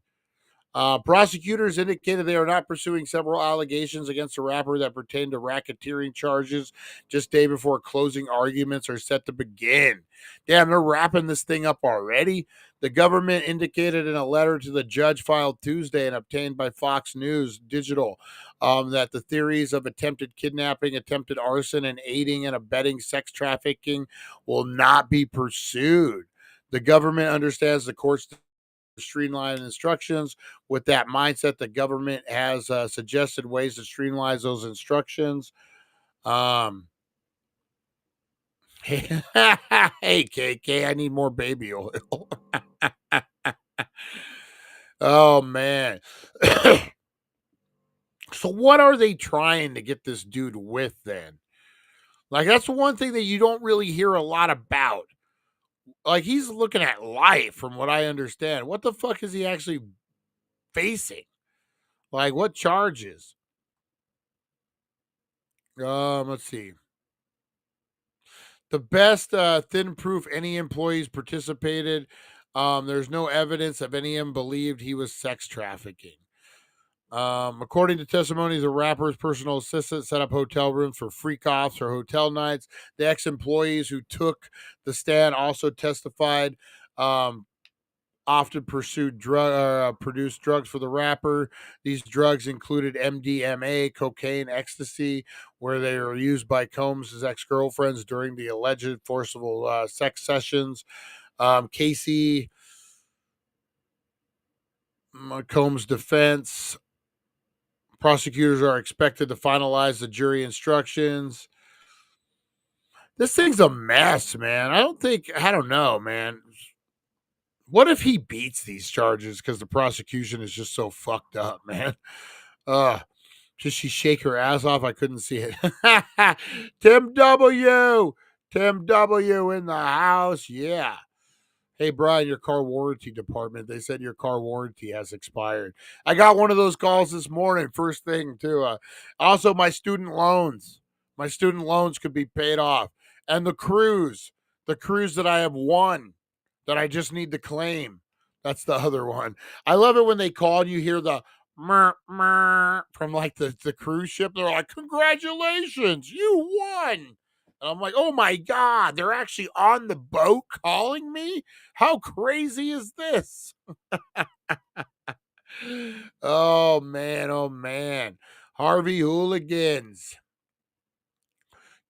B: Prosecutors indicated they are not pursuing several allegations against the rapper that pertain to racketeering charges just day before closing arguments are set to begin. Damn, they're wrapping this thing up already. The government indicated in a letter to the judge filed Tuesday and obtained by Fox News Digital that the theories of attempted kidnapping, attempted arson, and aiding and abetting sex trafficking will not be pursued. The government understands the court's streamline instructions. With that mindset, the government has suggested ways to streamline those instructions. Hey, KK, I need more baby oil. Oh, man. So what are they trying to get this dude with then? Like, that's the one thing that you don't really hear a lot about. Like, he's looking at life from what I understand. What the fuck is he actually facing? Like, what charges? Let's see. The best thin proof any employees participated. There's no evidence of any of them believed he was sex trafficking. According to testimonies, the rapper's personal assistant set up hotel rooms for freak-offs or hotel nights. The ex-employees who took the stand also testified often produced drugs for the rapper. These drugs included MDMA, cocaine, ecstasy, where they were used by Combs' ex-girlfriends during the alleged forcible sex sessions. Casey Combs' defense. Prosecutors are expected to finalize the jury instructions. This thing's a mess, man. I don't know, man. What if he beats these charges because the prosecution is just so fucked up, man? Does she shake her ass off? I couldn't see it. Tim W. Tim W. in the house. Yeah. Hey, Brian, your car warranty department. They said your car warranty has expired. I got one of those calls this morning, first thing, too. Also, my student loans. My student loans could be paid off. And the cruise that I have won that I just need to claim. That's the other one. I love it when they call and you hear the meh, meh, from like the cruise ship. They're like, congratulations, you won. And I'm like, oh my God, they're actually on the boat calling me? How crazy is this? Oh man, oh man. Harvey Hooligans.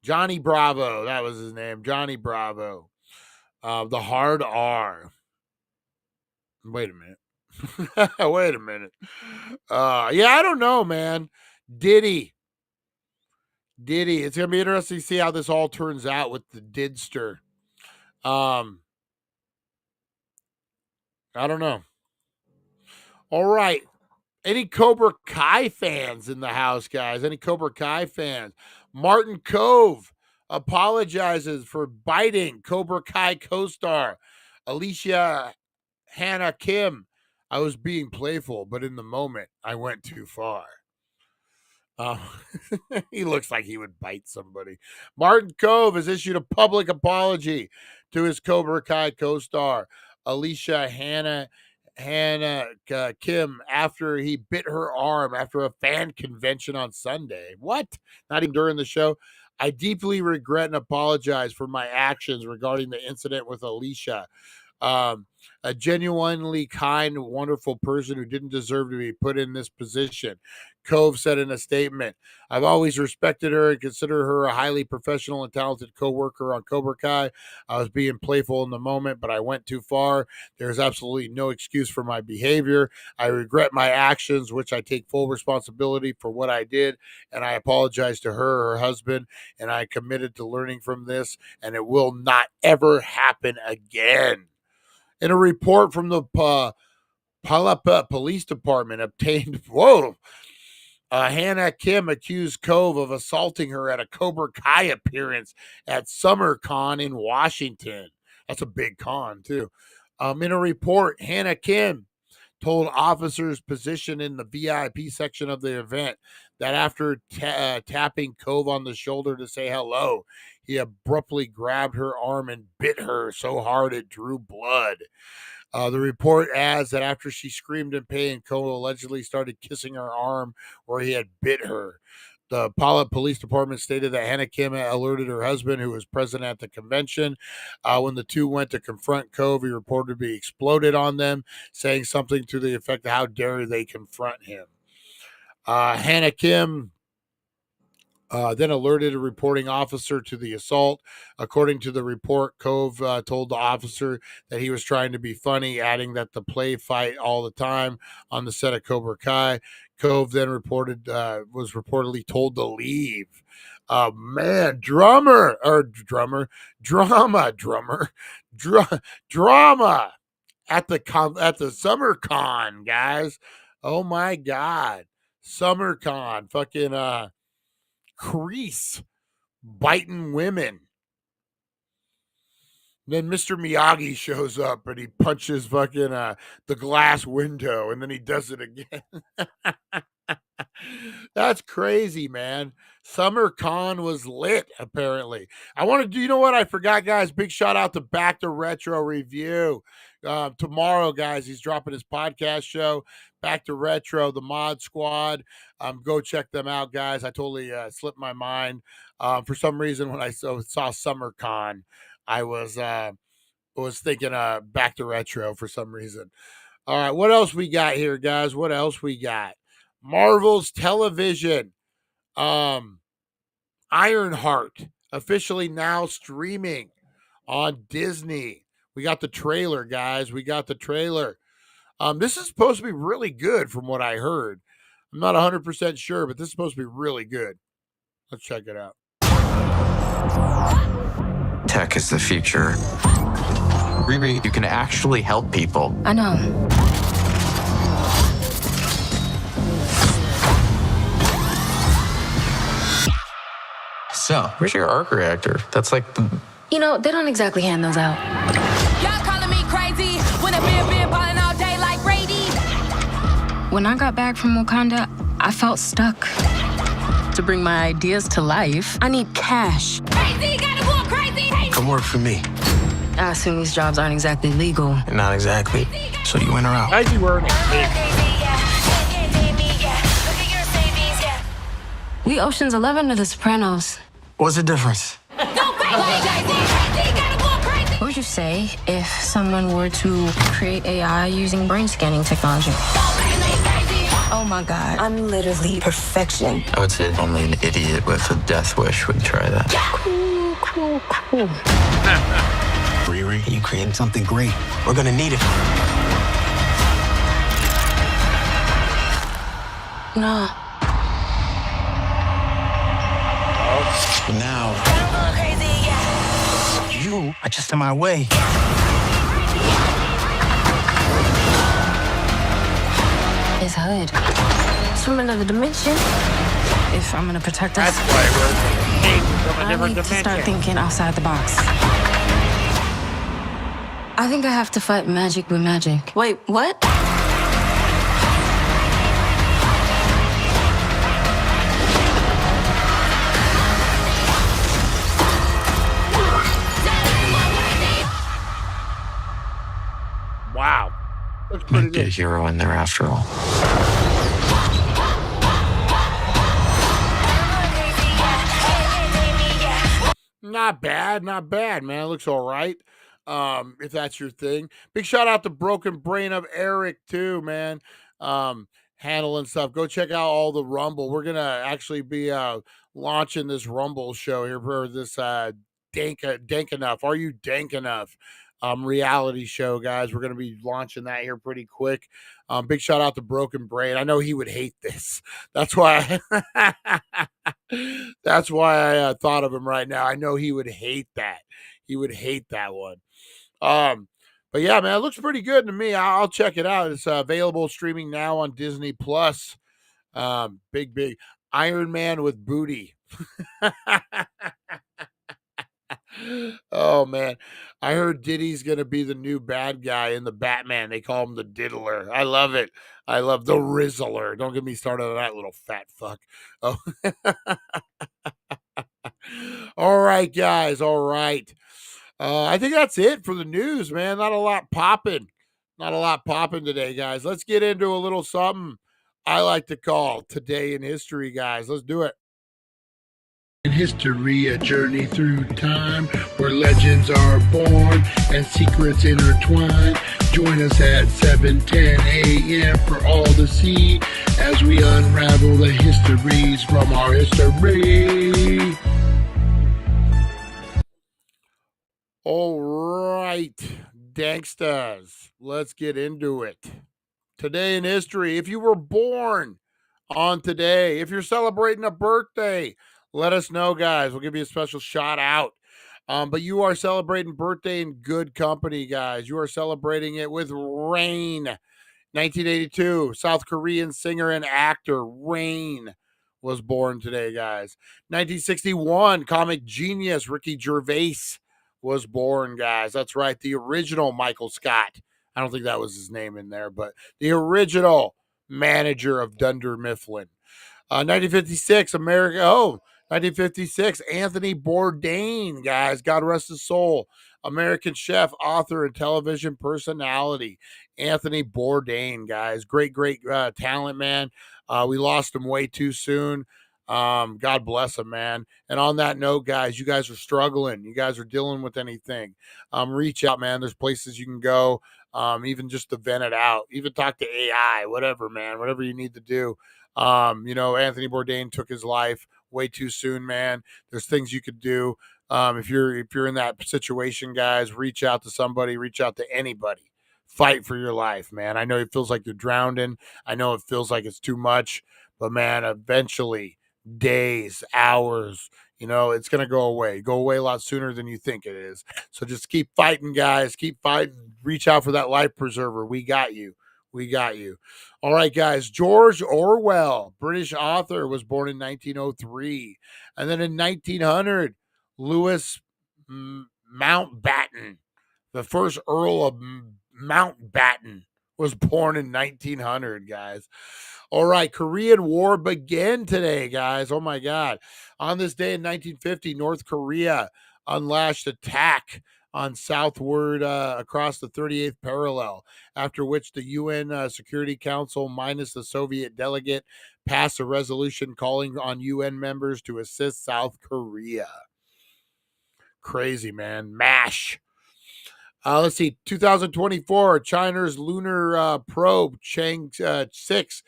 B: Johnny Bravo, that was his name. Johnny Bravo. The hard R. Wait a minute. Wait a minute. Yeah, I don't know, man. Diddy. It's gonna be interesting to see how this all turns out with the Didster. I don't know. All right. Any Cobra Kai fans in the house, guys? Any Cobra Kai fans? Martin Cove apologizes for biting Cobra Kai co-star Alicia Hannah Kim. I was being playful, but in the moment, I went too far. He looks like he would bite somebody. Martin Cove has issued a public apology to his Cobra Kai co-star Alicia Hannah Kim after he bit her arm after a fan convention on Sunday. What? Not even during the show. I deeply regret and apologize for my actions regarding the incident with Alicia. A genuinely kind, wonderful person who didn't deserve to be put in this position. Cove said in a statement, I've always respected her and consider her a highly professional and talented co-worker on Cobra Kai. I was being playful in the moment, but I went too far. There's absolutely no excuse for my behavior. I regret my actions, which I take full responsibility for what I did, and I apologize to her husband, and I committed to learning from this, and it will not ever happen again. In a report from the Palapa Police Department obtained, Hannah Kim accused Cove of assaulting her at a Cobra Kai appearance at SummerCon in Washington. That's a big con, too. In a report, Hannah Kim told officers positioned in the VIP section of the event that after tapping Cove on the shoulder to say hello, he abruptly grabbed her arm and bit her so hard it drew blood. The report adds that after she screamed in pain, Cove allegedly started kissing her arm where he had bit her. The Pollock Police Department stated that Hannah Kim alerted her husband, who was present at the convention. When the two went to confront Cove, he reportedly exploded on them, saying something to the effect of how dare they confront him. Hannah Kim then alerted a reporting officer to the assault. According to the report, Cove told the officer that he was trying to be funny, adding that the play fight all the time on the set of Cobra Kai. Cove then was reportedly told to leave. Drama at the SummerCon, guys. Oh my God, SummerCon, fucking Crease biting women. Then Mr. Miyagi shows up and he punches fucking the glass window, and then he does it again. That's crazy, man. SummerCon was lit, apparently. I want to do, you know what? I forgot, guys. Big shout out to Back to Retro Review. Tomorrow, guys, he's dropping his podcast show, Back to Retro, the Mod Squad. Go check them out, guys. I totally slipped my mind. For some reason, when I saw SummerCon, I was was thinking back to retro for some reason. All right, what else we got here, guys? What else we got? Marvel's television. Ironheart officially now streaming on Disney. We got the trailer, guys. We got the trailer. This is supposed to be really good from what I heard. I'm not 100% sure, but this is supposed to be really good. Let's check it out.
J: Tech is the future. Riri, you can actually help people.
F: I know.
J: So, where's your arc reactor? That's like the...
F: You know, they don't exactly hand those out.
G: Y'all calling me crazy when I've been balling all day like Brady.
F: When I got back from Wakanda, I felt stuck. To bring my ideas to life, I need cash.
G: Crazy, gotta go crazy.
J: Come work for me.
F: I assume these jobs aren't exactly legal.
J: Not exactly. So you in or out?
B: Crazy word.
F: We Ocean's 11 or The Sopranos?
J: What's the difference?
F: What would you say if someone were to create AI using brain scanning technology? Oh my God, I'm literally perfection.
J: I would say only an idiot with a death wish would try that.
F: Cool.
J: Riri, you created something great. We're gonna need it.
F: No.
J: But now, you are just in my way.
F: It's Hood. It's from another dimension. If I'm gonna protect us,
B: That's why we're from a
F: I
B: different
F: need to start
B: dimension.
F: thinking outside the box. I think I have to fight magic with magic. Wait, what?
B: Wow. Looks pretty
J: Might be a
B: good.
J: hero in there after all.
B: Not bad, man. It looks all right. If that's your thing. Big shout out to Broken Brain of Eric too, man. Handling stuff. Go check out all the Rumble. We're gonna actually be launching this Rumble show here for this Dank Enough. Are you Dank Enough? Reality show, guys. We're gonna be launching that here pretty quick. Big shout out to Broken Brain. I know he would hate this. That's why that's why I thought of him right now. I know he would hate that. He would hate that one. But yeah, man, it looks pretty good to me. I'll check it out. It's available streaming now on Disney Plus. Big Iron Man with booty. Oh man, I heard Diddy's gonna be the new bad guy in the Batman. They call him the Diddler. I love it. I love the Rizzler. Don't get me started on that little fat fuck. Oh. All right, guys. All right. I think that's it for the news, man. Not a lot popping. Not a lot popping today, guys. Let's get into a little something I like to call Today in History, guys. Let's do it.
K: In history, a journey through time where legends are born and secrets intertwine. Join us at 7:10 a.m. for all to see as we unravel the histories from our history.
B: All right, Danksters, let's get into it. Today in history, if you were born on today, if you're celebrating a birthday, let us know, guys. We'll give you a special shout out. But you are celebrating birthday in good company, guys. You are celebrating it with Rain. 1982, South Korean singer and actor Rain was born today, guys. 1961, comic genius Ricky Gervais was born, guys. That's right, the original Michael Scott. I don't think that was his name in there, but the original manager of Dunder Mifflin. 1956, 1956, Anthony Bourdain, guys. God rest his soul. American chef, author, and television personality. Anthony Bourdain, guys. Great talent, man. We lost him way too soon. God bless him, man. And on that note, guys, you guys are struggling. You guys are dealing with anything. Reach out, man. There's places you can go, even just to vent it out, even talk to AI, whatever, man, whatever you need to do. Anthony Bourdain took his life way too soon, man. There's things you could do. If you're in that situation, guys, reach out to somebody, reach out to anybody. Fight for your life, man. I know it feels like you're drowning. I know it feels like it's too much, but man, eventually, days, hours, it's going to go away a lot sooner than you think it is. So just keep fighting, guys. Keep fighting. Reach out for that life preserver. We got you. All right, guys. George Orwell, British author, was born in 1903. And then in 1900, Louis Mountbatten, the first Earl of Mountbatten, was born in 1900, guys. All right, Korean War began today, guys. Oh, my God. On this day in 1950, North Korea unleashed attack on southward across the 38th parallel, after which the UN Security Council, minus the Soviet delegate, passed a resolution calling on UN members to assist South Korea. Crazy, man. MASH. Let's see, 2024, China's lunar probe Chang'e 6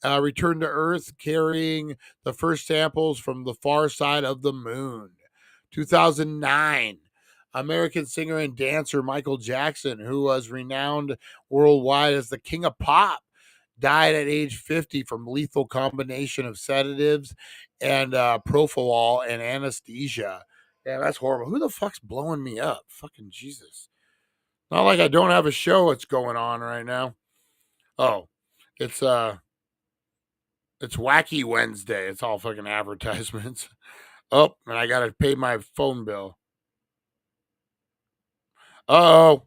B: returned to Earth carrying the first samples from the far side of the moon. 2009, American singer and dancer Michael Jackson, who was renowned worldwide as the king of pop, died at age 50 from lethal combination of sedatives and propofol and anesthesia. Yeah, that's horrible. Who the fuck's blowing me up? Fucking Jesus. Not like I don't have a show that's going on right now. Oh, it's Wacky Wednesday. It's all fucking advertisements. Oh, and I got to pay my phone bill. Uh-oh.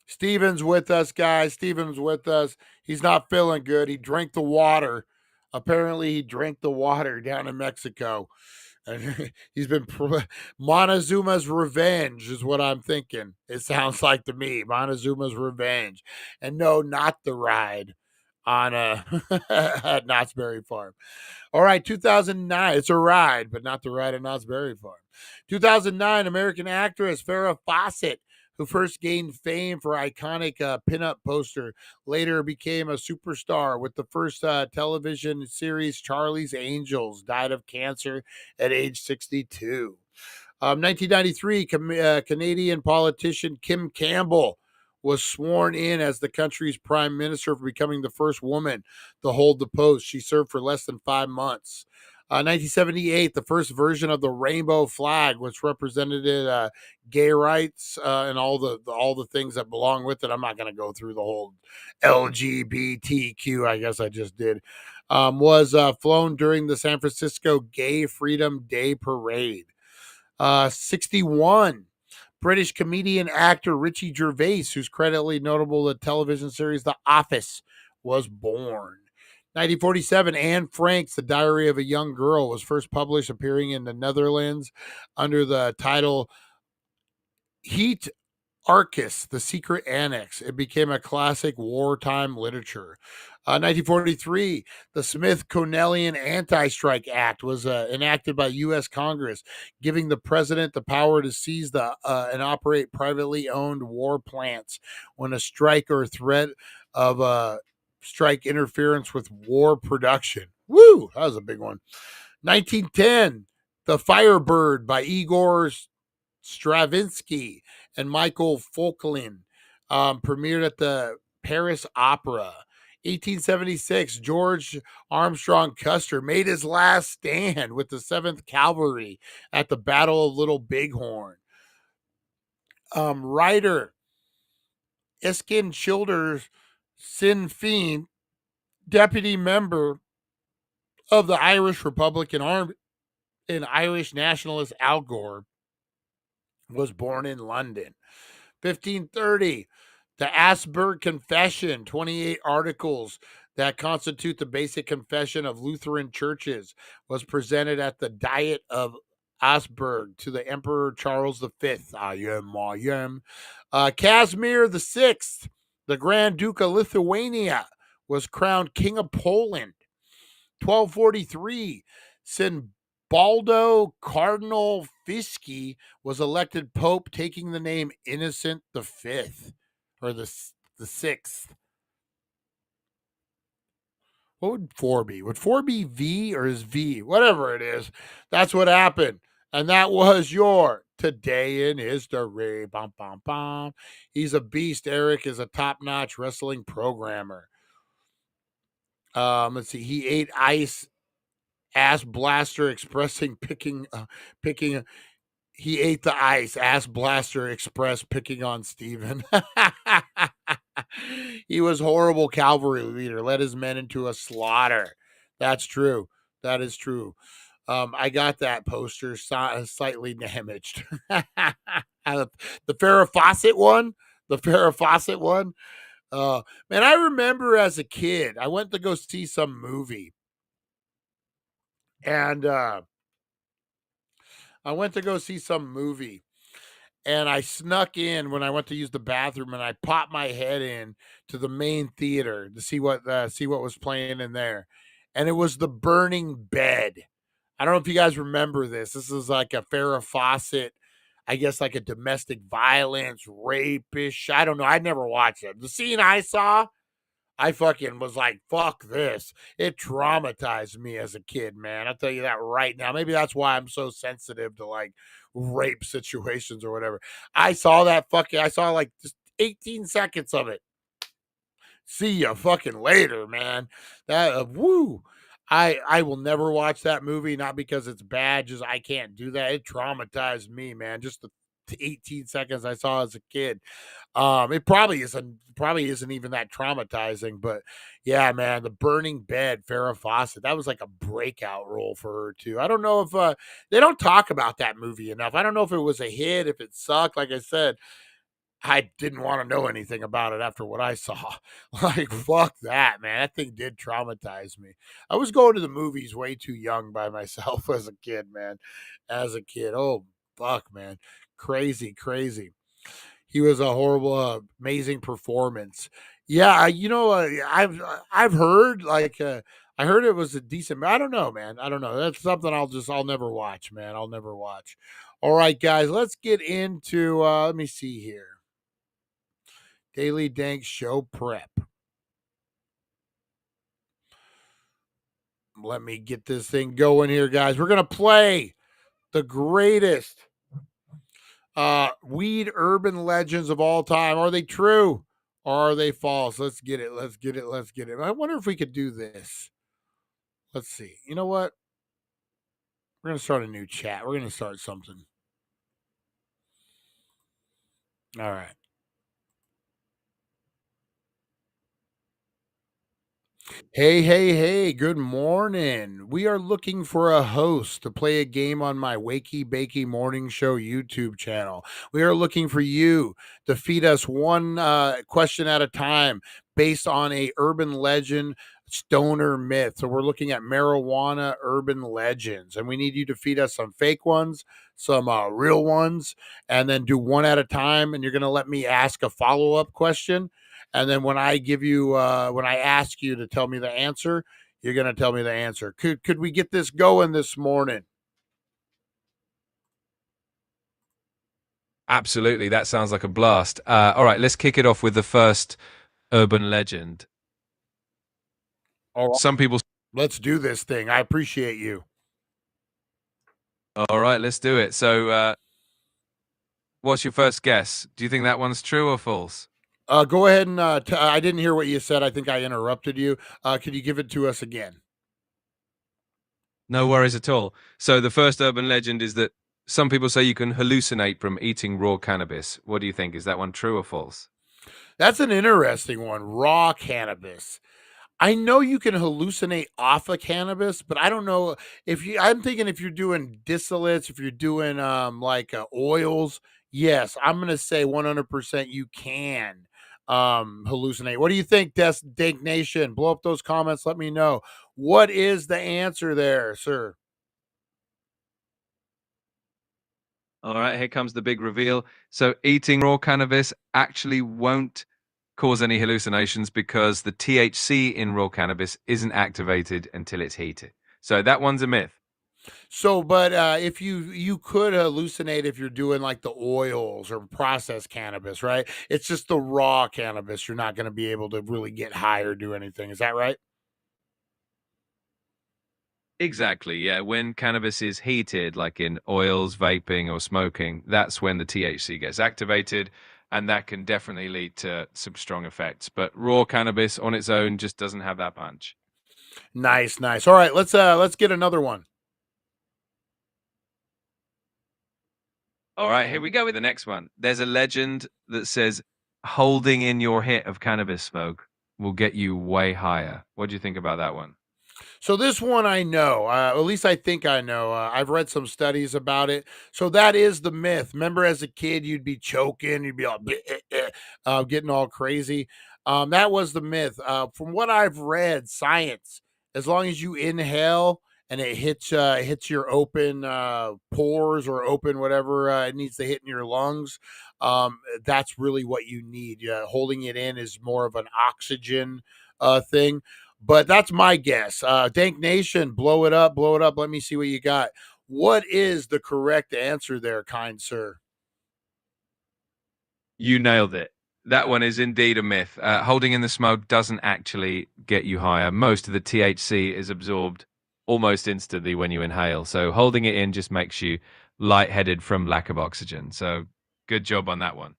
B: Steven's with us, guys. Steven's with us. He's not feeling good. He drank the water. Apparently, he drank the water down in Mexico. And he's been Montezuma's revenge is what I'm thinking. It sounds like to me. Montezuma's revenge. And no, not the ride on at Knott's Berry Farm. All right, 2009. It's a ride, but not the ride at Knott's Berry Farm. 2009, American actress Farrah Fawcett, who first gained fame for iconic pinup poster, later became a superstar with the first television series Charlie's Angels, died of cancer at age 62. 1993, Canadian politician Kim Campbell was sworn in as the country's prime minister for becoming the first woman to hold the post. She served for less than 5 months. 1978, the first version of the rainbow flag, which represented gay rights and all the things that belong with it. I'm not going to go through the whole LGBTQ. I guess I just did. Was flown during the San Francisco Gay Freedom Day Parade. 61. British comedian actor Richie Gervais, who's credibly notable in the television series The Office, was born. 1947, Anne Frank's The Diary of a Young Girl was first published, appearing in the Netherlands under the title Heat Arcus, The Secret Annex. It became a classic wartime literature. 1943, the Smith-Cornellian Anti-Strike Act was enacted by U.S. Congress, giving the president the power to seize and operate privately owned war plants when a strike or threat of strike interference with war production. Woo! That was a big one. 1910, The Firebird by Igor Stravinsky and Michael Folklin premiered at the Paris Opera. 1876, George Armstrong Custer made his last stand with the 7th Cavalry at the Battle of Little Bighorn. Writer Eskin Childers Sinn Féin, deputy member of the Irish Republican Army and Irish nationalist Al Gore, was born in London. 1530, the Augsburg Confession, 28 articles that constitute the basic confession of Lutheran churches, was presented at the Diet of Augsburg to the Emperor Charles V. I am. Casimir VI, the Grand Duke of Lithuania, was crowned King of Poland. 1243, Baldo Cardinal Fischke was elected Pope, taking the name Innocent the Fifth or the Sixth. What would 4 be? Would 4 be V or is V? Whatever it is, that's what happened. And that was your Today in History. Bum, bum, bum. He's a beast. Eric is a top-notch wrestling programmer. Let's see. He ate ice. Ass blaster expressing picking. He ate the ice. Ass blaster express picking on Steven. He was horrible cavalry leader, led his men into a slaughter. That's true. That is true. I got that poster slightly damaged. The Farrah Fawcett one. The Farrah Fawcett one. Man, I remember as a kid, I went to go see some movie. And and I snuck in when I went to use the bathroom, and I popped my head in to the main theater to see what was playing in there. And it was The Burning Bed. I don't know if you guys remember this. This is like a Farrah Fawcett, I guess like a domestic violence, rapish. I don't know. I never watched it. The scene I saw, I fucking was like, fuck this. It traumatized me as a kid, man. I'll tell you that right now. Maybe that's why I'm so sensitive to like rape situations or whatever. I saw like just 18 seconds of it. See ya fucking later, man. That woo. I will never watch that movie, not because it's bad, just I can't do that. It traumatized me, man. Just the 18 seconds I saw as a kid. It probably isn't even that traumatizing, but yeah, man, The Burning Bed, Farrah Fawcett, that was like a breakout role for her too. I don't know if they don't talk about that movie enough. I don't know if it was a hit, if it sucked. Like I said, I didn't want to know anything about it after what I saw. Like, fuck that, man. That thing did traumatize me. I was going to the movies way too young by myself as a kid, man. As a kid. Oh, fuck, man. Crazy. He was a horrible, amazing performance. Yeah, I've heard I heard it was a decent. I don't know, man. I don't know. That's something I'll never watch, man. I'll never watch. All right, guys, let's get into. Let me see here. Daily Dank Show prep. Let me get this thing going here, guys. We're gonna play the greatest weed urban legends of all time. Are they true or are they false? Let's get it. I wonder if we could do this. Let's see. You know what? We're going to start a new chat. We're going to start something. All right. Hey, good morning. We are looking for a host to play a game on my Wakey Bakey Morning Show YouTube channel. We are looking for you to feed us one question at a time based on a urban legend, stoner myth. So we're looking at marijuana urban legends, and we need you to feed us some fake ones, some real ones, and then do one at a time. And you're going to let me ask a follow-up question. And then when I ask you to tell me the answer, you're going to tell me the answer. Could we get this going this morning?
L: Absolutely. That sounds like a blast. All right, let's kick it off with the first urban legend.
B: All right.
L: Some people.
B: Let's do this thing. I appreciate you.
L: All right, let's do it. So what's your first guess? Do you think that one's true or false?
B: Go ahead and I didn't hear what you said. I think I interrupted you. Could you give it to us again?
L: No worries at all. So the first urban legend is that some people say you can hallucinate from eating raw cannabis. What do you think? Is that one true or false?
B: That's an interesting one. Raw cannabis. I know you can hallucinate off of cannabis, but I don't know I'm thinking if you're doing distillates, if you're doing oils, yes, I'm going to say 100% you can hallucinate. What do you think, Dank Nation? Blow up those comments. Let me know. What is the answer there, sir?
L: All right, here comes the big reveal. So eating raw cannabis actually won't cause any hallucinations because the THC in raw cannabis isn't activated until it's heated. So that one's a myth.
B: So, but if you could hallucinate if you're doing like the oils or processed cannabis, right? It's just the raw cannabis. You're not going to be able to really get high or do anything. Is that right?
L: Exactly, yeah. When cannabis is heated, like in oils, vaping, or smoking, that's when the THC gets activated, and that can definitely lead to some strong effects. But raw cannabis on its own just doesn't have that punch.
B: Nice, nice. All right, let's get another one.
L: All right, here we go with the next one. There's a legend that says holding in your hit of cannabis smoke will get you way higher. What do you think about that one?
B: So this one I know, at least I think I know. I've read some studies about it. So that is the myth. Remember, as a kid, you'd be choking, you'd be all getting all crazy. That was the myth. From what I've read, science, as long as you inhale and it hits your open pores or open whatever it needs to hit in your lungs, that's really what you need. Holding it in is more of an oxygen thing. But that's my guess. Dank Nation, blow it up, blow it up. Let me see what you got. What is the correct answer there, kind sir?
L: You nailed it. That one is indeed a myth. Holding in the smoke doesn't actually get you higher. Most of the THC is absorbed almost instantly when you inhale. So holding it in just makes you lightheaded from lack of oxygen. So good job on that one.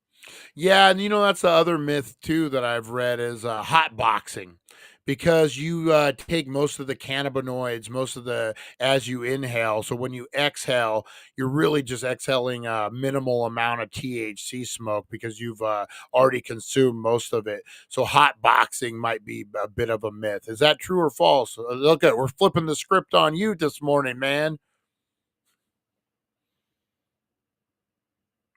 B: Yeah, and that's the other myth too that I've read is hotboxing, because you take most of the cannabinoids, most of the as you inhale. So when you exhale, you're really just exhaling a minimal amount of THC smoke because you've already consumed most of it. So hotboxing might be a bit of a myth. Is that true or false? Look at we're flipping the script on you this morning, man.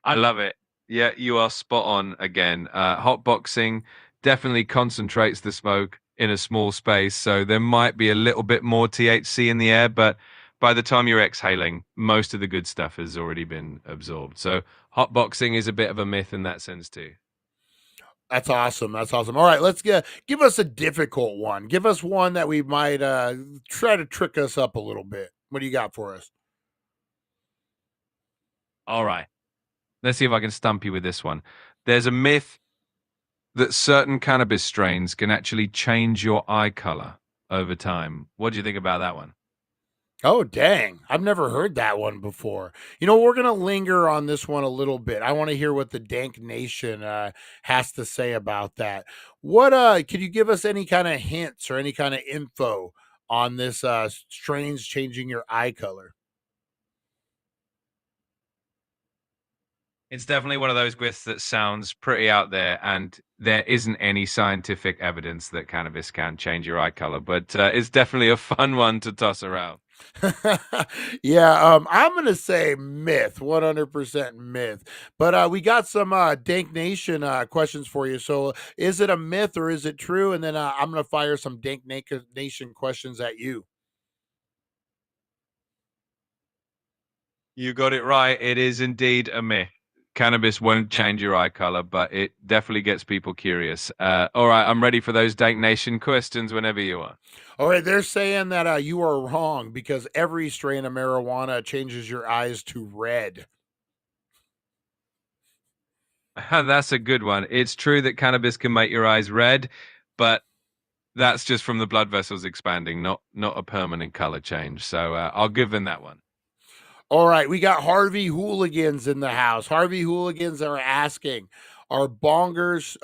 L: I love it. Yeah, you are spot on again. Hotboxing definitely concentrates the smoke in a small space, so there might be a little bit more THC in the air, but by the time you're exhaling, most of the good stuff has already been absorbed. So hotboxing is a bit of a myth in that sense too.
B: That's awesome. That's awesome. All right, let's give us a difficult one. Give us one that we might try to trick us up a little bit. What do you got for us?
L: All right. Let's see if I can stump you with this one. There's a myth that certain cannabis strains can actually change your eye color over time. What do you think about that one?
B: Oh, dang. I've never heard that one before. We're going to linger on this one a little bit. I want to hear what the Dank Nation has to say about that. What can you give us any kind of hints or any kind of info on this strains changing your eye color?
L: It's definitely one of those myths that sounds pretty out there, and there isn't any scientific evidence that cannabis can change your eye color, but it's definitely a fun one to toss around.
B: Yeah, I'm going to say myth, 100% myth. But we got some Dank Nation questions for you. So is it a myth or is it true? And then I'm going to fire some Dank Nation questions at you.
L: You got it right. It is indeed a myth. Cannabis won't change your eye color, but it definitely gets people curious. All right, I'm ready for those Dank Nation questions whenever you are.
B: All right, they're saying that you are wrong because every strain of marijuana changes your eyes to red.
L: That's a good one. It's true that cannabis can make your eyes red, but that's just from the blood vessels expanding, not a permanent color change. So I'll give them that one.
B: All right, we got Harvey Hooligans in the house. Harvey Hooligans are asking, are bongs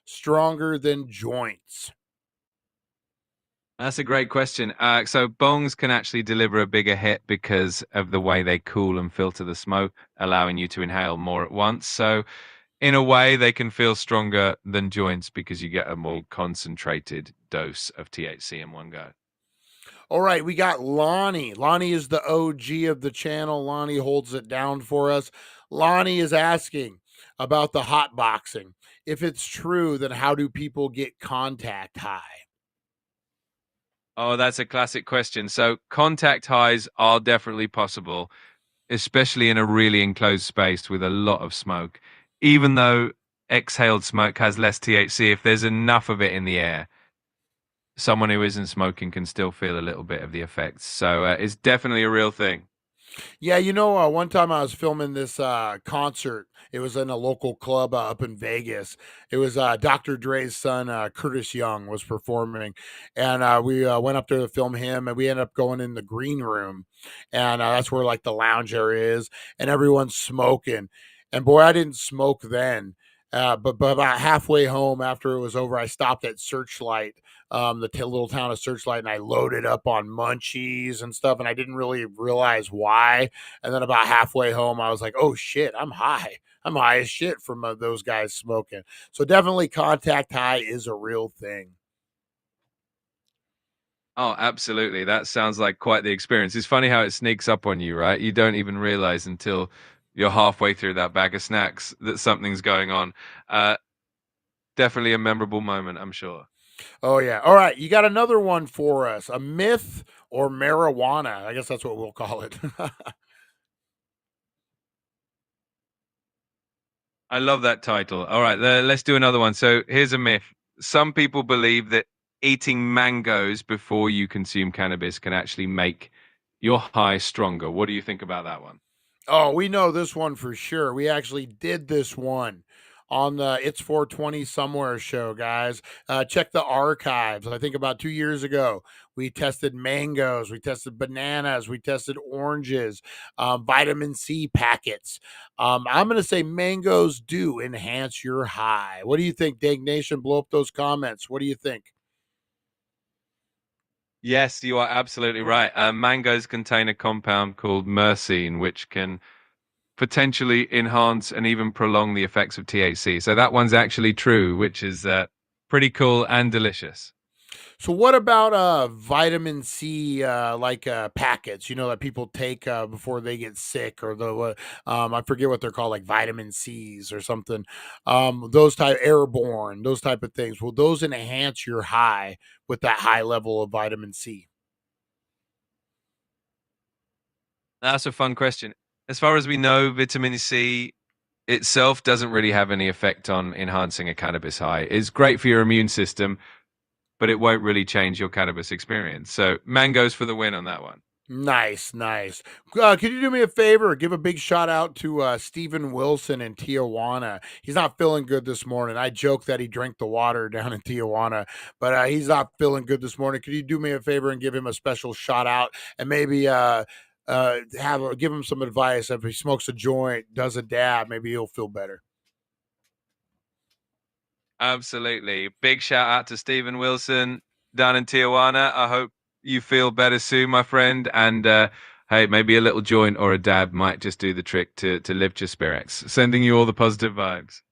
B: stronger than joints?
L: That's a great question. So bongs can actually deliver a bigger hit because of the way they cool and filter the smoke, allowing you to inhale more at once. So in a way, they can feel stronger than joints because you get a more concentrated dose of THC in one go.
B: All right, we got Lonnie. Lonnie is the OG of the channel. Lonnie holds it down for us. Lonnie is asking about the hot boxing. If it's true, then how do people get contact high?
L: Oh, that's a classic question. So contact highs are definitely possible, especially in a really enclosed space with a lot of smoke. Even though exhaled smoke has less THC. If there's enough of it in the air, someone who isn't smoking can still feel a little bit of the effects. So it's definitely a real thing.
B: Yeah, one time I was filming this concert. It was in a local club up in Vegas. It was Dr. Dre's son, Curtis Young, was performing, and we went up there to film him, and we ended up going in the green room, and that's where like the lounge area is, and everyone's smoking. And boy, I didn't smoke then. But about halfway home after it was over, I stopped at Searchlight, the little town of Searchlight, and I loaded up on munchies and stuff, and I didn't really realize why. And then about halfway home, I was like, "Oh shit, I'm high! I'm high as shit from those guys smoking." So definitely, contact high is a real thing.
L: Oh, absolutely. That sounds like quite the experience. It's funny how it sneaks up on you, right? You don't even realize until you're halfway through that bag of snacks that something's going on. Definitely a memorable moment, I'm sure.
B: Oh yeah. All right, you got another one for us? A myth or marijuana? I guess that's what we'll call it.
L: I love that title. All right, let's do another one. So here's a myth. Some people believe that eating mangoes before you consume cannabis can actually make your high stronger. What do you think about that one?
B: Oh, we know this one for sure. We actually did this one on the It's 420 Somewhere show, guys. Check the archives. I think about 2 years ago, we tested mangoes, we tested bananas, we tested oranges, vitamin C packets. I'm going to say mangoes do enhance your high. What do you think, Dank Nation? Blow up those comments. What do you think?
L: Yes, you are absolutely right. Mangoes contain a compound called myrcene, which can potentially enhance and even prolong the effects of THC. So that one's actually true, which is pretty cool and delicious.
B: So what about vitamin C packets, that people take before they get sick, or I forget what they're called, like vitamin C's or something. Those type airborne, those type of things. Will those enhance your high with that high level of vitamin C?
L: That's a fun question. As far as we know, vitamin C itself doesn't really have any effect on enhancing a cannabis high. It's great for your immune system, but it won't really change your cannabis experience. So mangoes for the win on that one.
B: Nice. Could you do me a favor? Give a big shout out to Steven Wilson in Tijuana. He's not feeling good this morning. I joked that he drank the water down in Tijuana, but he's not feeling good this morning. Could you do me a favor and give him a special shout out, and maybe give him some advice? If he smokes a joint, does a dab, maybe he'll feel better.
L: Absolutely. Big shout out to Steven Wilson down in Tijuana. I hope you feel better soon, my friend. And hey, maybe a little joint or a dab might just do the trick to lift your spirits. Sending you all the positive vibes.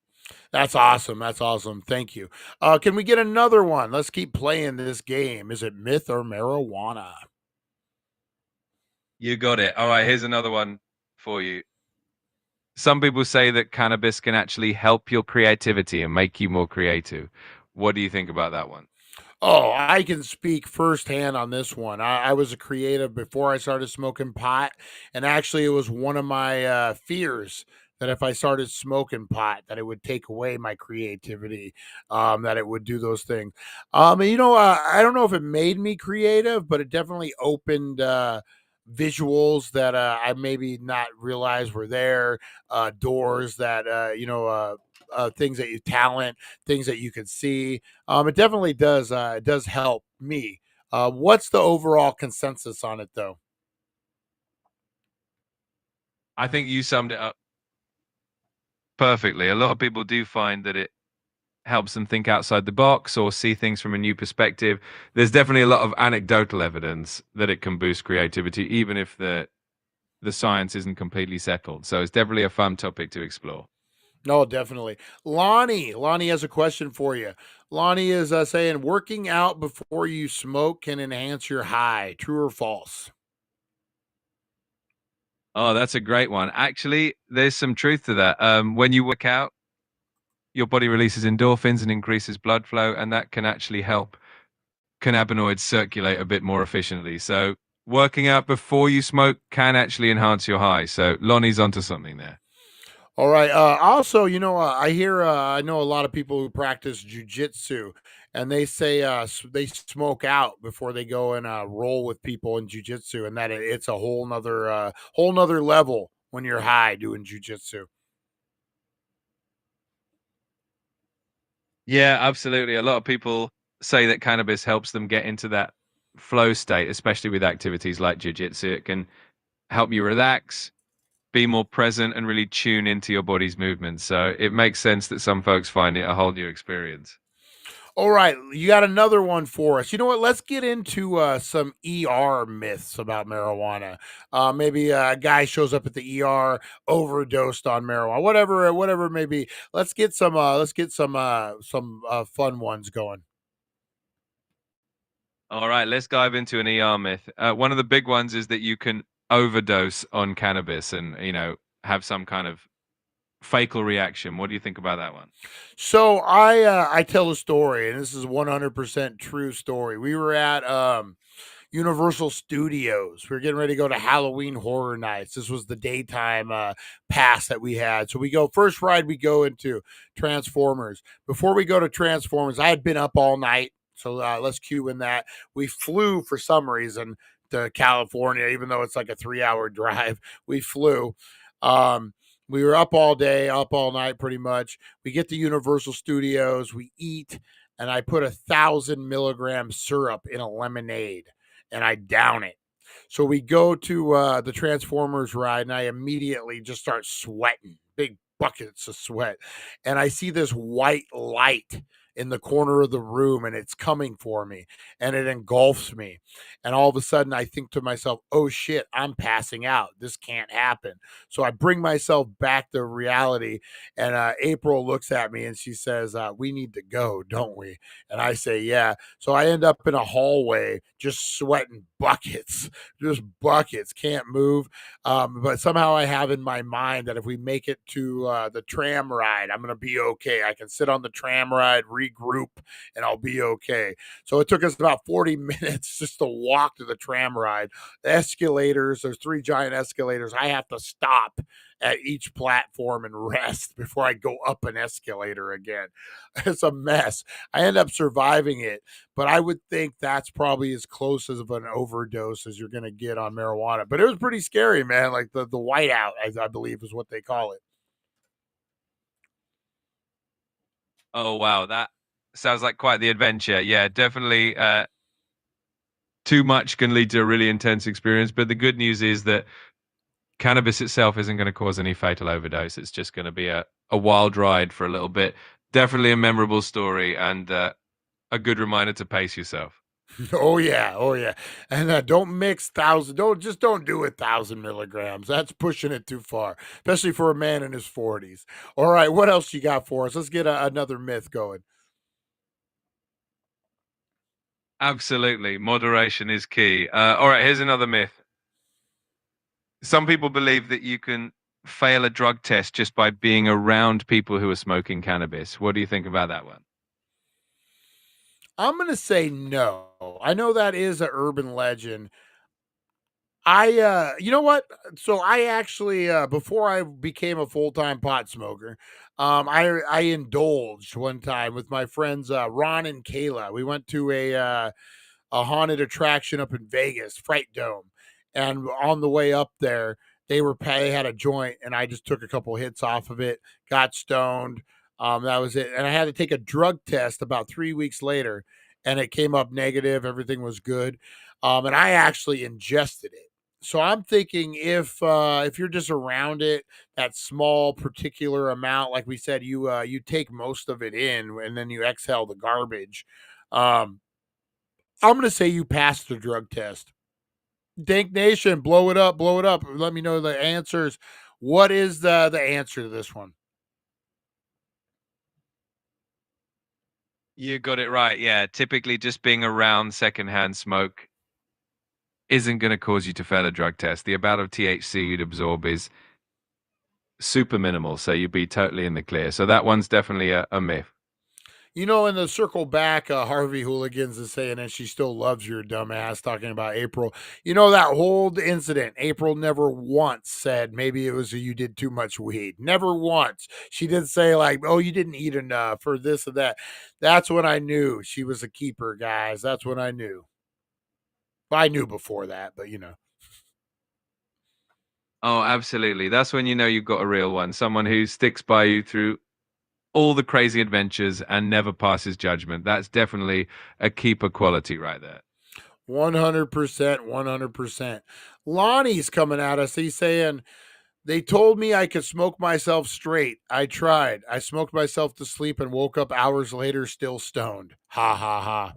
B: That's awesome. Thank you. Can we get another one? Let's keep playing this game. Is it myth or marijuana?
L: You got it. All right, here's another one for you. Some people say that cannabis can actually help your creativity and make you more creative. What do you think about that one?
B: Oh, I can speak firsthand on this one. I was a creative before I started smoking pot, and actually, it was one of my fears that if I started smoking pot, that it would take away my creativity, that it would do those things. I don't know if it made me creative, but it definitely opened visuals that I maybe not realize were there, doors that things that you talent, things that you can see. It definitely does help me. What's the overall consensus on it, though?
L: I think you summed it up perfectly. A lot of people do find that it helps them think outside the box or see things from a new perspective. There's definitely a lot of anecdotal evidence that it can boost creativity, even if the science isn't completely settled. So it's definitely a fun topic to explore.
B: No, definitely. Lonnie has a question for you. Lonnie is saying working out before you smoke can enhance your high. True or false?
L: Oh, that's a great one. Actually, there's some truth to that. When you work out, your body releases endorphins and increases blood flow, and that can actually help cannabinoids circulate a bit more efficiently. So working out before you smoke can actually enhance your high. So Lonnie's onto something there.
B: All right. Also, I hear, I know a lot of people who practice jujitsu, and they say they smoke out before they go and roll with people in jujitsu, and that it's a whole nother level when you're high doing jujitsu.
L: Yeah, absolutely. A lot of people say that cannabis helps them get into that flow state, especially with activities like jiu-jitsu. It can help you relax, be more present, and really tune into your body's movements. So it makes sense that some folks find it a whole new experience.
B: All right, you got another one for us. You know what? Let's get into some ER myths about marijuana. Maybe a guy shows up at the ER, overdosed on marijuana, whatever it may be. Let's get some fun ones going.
L: All right, let's dive into an ER myth. One of the big ones is that you can overdose on cannabis and, have some kind of fatal reaction. What do you think about that one?
B: So I tell a story, and this is 100% true story. We were at Universal Studios. We were getting ready to go to Halloween Horror Nights. This was the daytime pass that we had. So we go first ride. We go into Transformers. Before we go to Transformers, I had been up all night. So let's cue in that. We flew for some reason to California, even though it's like a 3-hour drive. We flew. We were up all day, up all night, pretty much. We get to Universal Studios, we eat, and I put 1,000 milligram syrup in a lemonade, and I down it. So we go to the Transformers ride, and I immediately just start sweating, big buckets of sweat, and I see this white light in the corner of the room, and it's coming for me, and it engulfs me. And all of a sudden I think to myself, oh shit, I'm passing out. This can't happen. So I bring myself back to reality, and April looks at me and she says, we need to go, don't we? And I say, yeah. So I end up in a hallway just sweating buckets, just buckets, can't move. But somehow I have in my mind that if we make it to the tram ride, I'm going to be okay. I can sit on the tram ride, regroup, and I'll be okay. So it took us about 40 minutes just to walk to the tram ride. The escalators, there's 3 giant escalators. I have to stop at each platform and rest before I go up an escalator again. It's a mess. I end up surviving it, but I would think that's probably as close as of an overdose as you're going to get on marijuana. But it was pretty scary, man. Like the whiteout, I believe is what they call it.
L: Oh, wow. That sounds like quite the adventure. Yeah, definitely. Too much can lead to a really intense experience. But the good news is that cannabis itself isn't going to cause any fatal overdose. It's just going to be a wild ride for a little bit. Definitely a memorable story and a good reminder to pace yourself.
B: Oh yeah. And don't mix thousand. Don't do 1,000 milligrams. That's pushing it too far, especially for a man in his 40s. All right, what else you got for us? Let's get another myth going.
L: Absolutely. Moderation is key. All right, here's another myth. Some people believe that you can fail a drug test just by being around people who are smoking cannabis. What do you think about that one?
B: I'm gonna say no. I know that is an urban legend. You know what? So I actually, before I became a full-time pot smoker, I indulged one time with my friends, Ron and Kayla. We went to a haunted attraction up in Vegas, Fright Dome. And on the way up there, they had a joint, and I just took a couple hits off of it, got stoned. That was it. And I had to take a drug test about 3 weeks later, and it came up negative. Everything was good. And I actually ingested it. So I'm thinking if you're just around it, that small particular amount, like we said, you take most of it in, and then you exhale the garbage. Um, I'm gonna say you passed the drug test. Dank Nation, blow it up, blow it up. Let me know the answers. What is the answer to this one?
L: You got it right. Yeah, typically just being around secondhand smoke isn't going to cause you to fail a drug test. The amount of THC you'd absorb is super minimal, so you'd be totally in the clear. So that one's definitely a myth.
B: You know, in the circle back, Harvey Hooligans is saying, and she still loves your dumbass, talking about April. You know, that whole incident, April never once said maybe it was you did too much weed. Never once. She did say, like, oh, you didn't eat enough or this or that. That's when I knew she was a keeper, guys. That's when I knew. Well, I knew before that, but you know.
L: Oh, absolutely. That's when you know you've got a real one. Someone who sticks by you through all the crazy adventures and never passes judgment. That's definitely a keeper quality right there.
B: 100%, 100%. Lonnie's coming at us. He's saying, they told me I could smoke myself straight. I tried. I smoked myself to sleep and woke up hours later still stoned. Ha ha ha.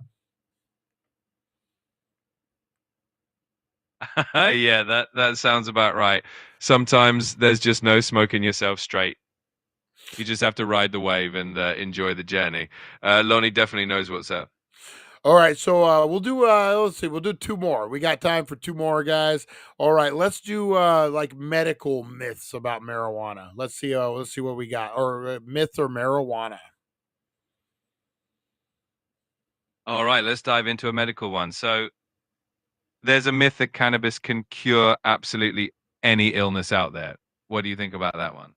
L: Yeah, that sounds about right. Sometimes there's just no smoking yourself straight. You just have to ride the wave and enjoy the journey. Lonnie definitely knows what's up.
B: All right, so we'll do let's see, we'll do two more. We got time for two more, guys. All right, let's do like medical myths about marijuana. Let's see what we got. Or myth or marijuana.
L: All right, let's dive into a medical one. So there's a myth that cannabis can cure absolutely any illness out there. What do you think about that one?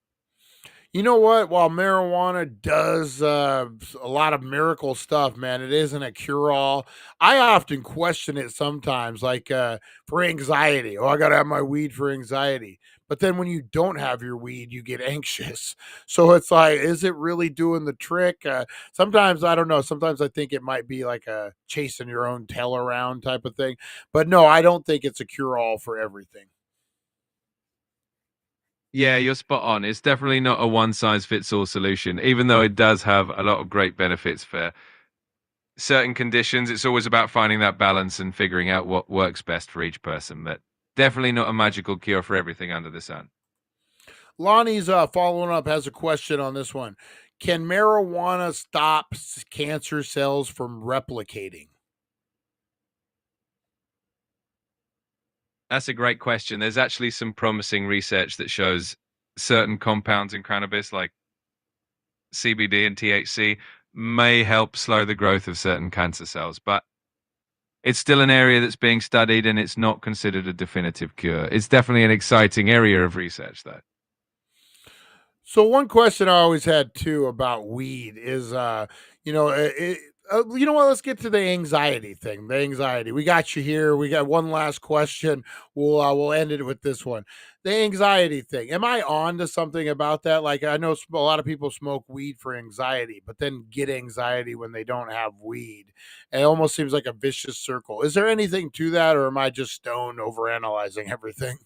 B: You know what? While marijuana does a lot of miracle stuff, man, it isn't a cure all. I often question it sometimes, like for anxiety. Oh, I got to have my weed for anxiety. But then when you don't have your weed, you get anxious. So it's like, is it really doing the trick? Sometimes, I don't know. Sometimes I think it might be like a chasing your own tail around type of thing. But no, I don't think it's a cure all for everything.
L: Yeah, you're spot on. It's definitely not a one size fits all solution, even though it does have a lot of great benefits for certain conditions. It's always about finding that balance and figuring out what works best for each person, but definitely not a magical cure for everything under the sun.
B: Lonnie's following up has a question on this one. Can marijuana stop cancer cells from replicating?
L: That's a great question. There's actually some promising research that shows certain compounds in cannabis, like CBD and THC, may help slow the growth of certain cancer cells. But it's still an area that's being studied and it's not considered a definitive cure. It's definitely an exciting area of research, though.
B: So one question I always had too about weed is, you know, you know what? Let's get to the anxiety thing. The anxiety. We got you here. We got one last question. We'll end it with this one. The anxiety thing. Am I on to something about that? Like I know a lot of people smoke weed for anxiety, but then get anxiety when they don't have weed. It almost seems like a vicious circle. Is there anything to that, or am I just stoned overanalyzing everything?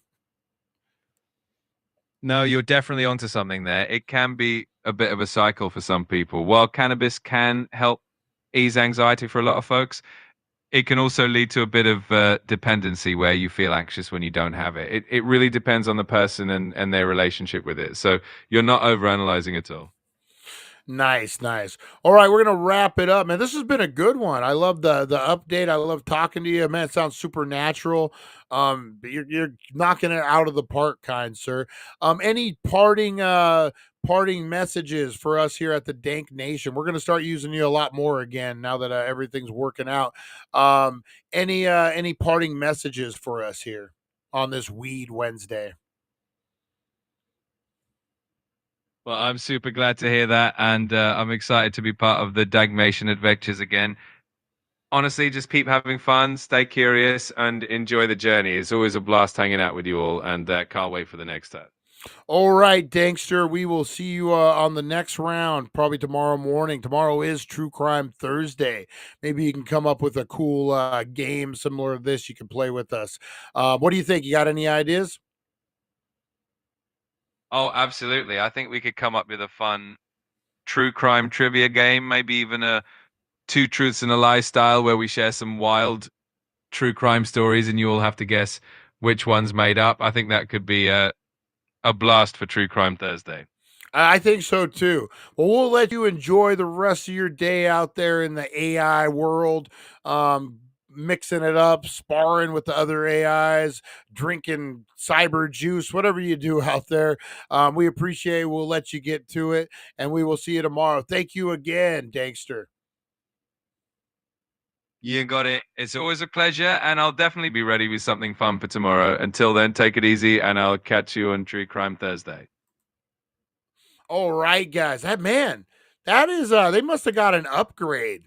L: No, you're definitely onto something there. It can be a bit of a cycle for some people. While cannabis can help ease anxiety for a lot of folks, it can also lead to a bit of dependency where you feel anxious when you don't have it. It really depends on the person and their relationship with it. So you're not overanalyzing at all.
B: Nice, nice. All right, we're gonna wrap it up, man. This has been a good one. I love the update. I love talking to you, man. It sounds supernatural. You're knocking it out of the park, kind sir. Any parting messages for us here at the Dank Nation? We're gonna start using you a lot more again now that everything's working out. Any parting messages for us here on this Weed Wednesday?
L: Well, I'm super glad to hear that, and I'm excited to be part of the Dagmation adventures again. Honestly, just keep having fun, stay curious, and enjoy the journey. It's always a blast hanging out with you all, and can't wait for the next time.
B: All right, Dankster, we will see you on the next round, probably tomorrow morning. Tomorrow is True Crime Thursday. Maybe you can come up with a cool game similar to this you can play with us. What do you think? You got any ideas?
L: Oh, absolutely. I think we could come up with a fun true crime trivia game, maybe even a two truths and a lie style where we share some wild true crime stories and you all have to guess which one's made up. I think that could be a blast for True Crime Thursday.
B: I think so too. Well, we'll let you enjoy the rest of your day out there in the AI world. mixing it up, sparring with the other AIs, drinking cyber juice, whatever you do out there. We appreciate it. We'll let you get to it, and we will see you tomorrow. Thank you again, Dankster.
L: You got it. It's always a pleasure, and I'll definitely be ready with something fun for tomorrow. Until then, take it easy, and I'll catch you on True Crime Thursday.
B: All right, guys. That is, they must have got an upgrade.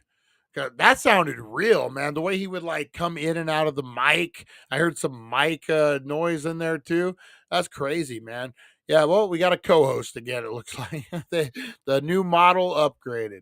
B: That sounded real, man. The way he would like come in and out of the mic. I heard some mic noise in there too. That's crazy, man. Yeah, well, we got a co-host again, it looks like. the new model upgraded.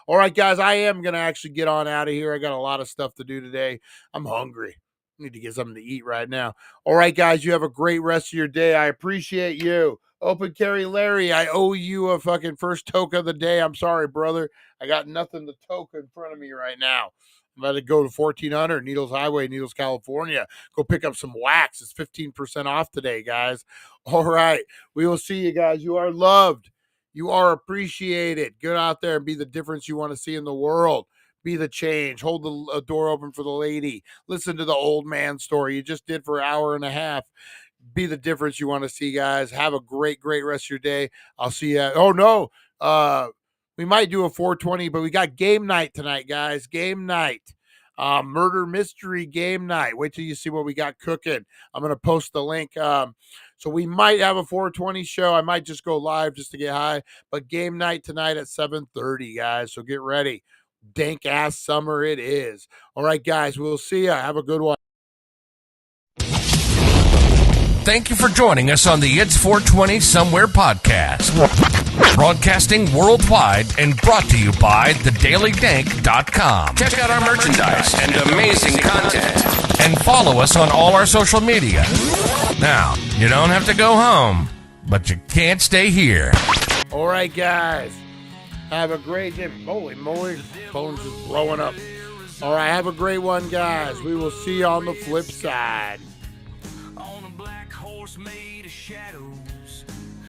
B: All right, guys, I am going to actually get on out of here. I got a lot of stuff to do today. I'm hungry. Need to get something to eat right now. All right, guys, you have a great rest of your day. I appreciate you. Open Carry Larry, I owe you a fucking first toke of the day. I'm sorry, brother. I got nothing to toke in front of me right now. I'm about to go to 1400 Needles Highway, Needles, California. Go pick up some wax. It's 15% off today, guys. All right. We will see you guys. You are loved. You are appreciated. Get out there and be the difference you want to see in the world. Be the change. Hold the door open for the lady. Listen to the old man story you just did for an hour and a half. Be the difference you want to see, guys. Have a great rest of your day. I'll see you. Oh, no. We might do a 420, but we got game night tonight, guys. Game night. Murder mystery game night. Wait till you see what we got cooking. I'm going to post the link. So we might have a 420 show. I might just go live just to get high. But game night tonight at 7:30, guys. So get ready. Dank ass summer it is. All right, guys. We'll see you. Have a good one.
M: Thank you for joining us on the It's 420 Somewhere podcast. Broadcasting worldwide and brought to you by thedailydank.com.
E: Check out our merchandise and amazing content.
M: And follow us on all our social media. Now, you don't have to go home, but you can't stay here.
B: All right, guys. Have a great day. Holy moly, phone's just blowing up. All right, have a great one, guys. We will see you on the flip side.
A: On a black horse made of shadows,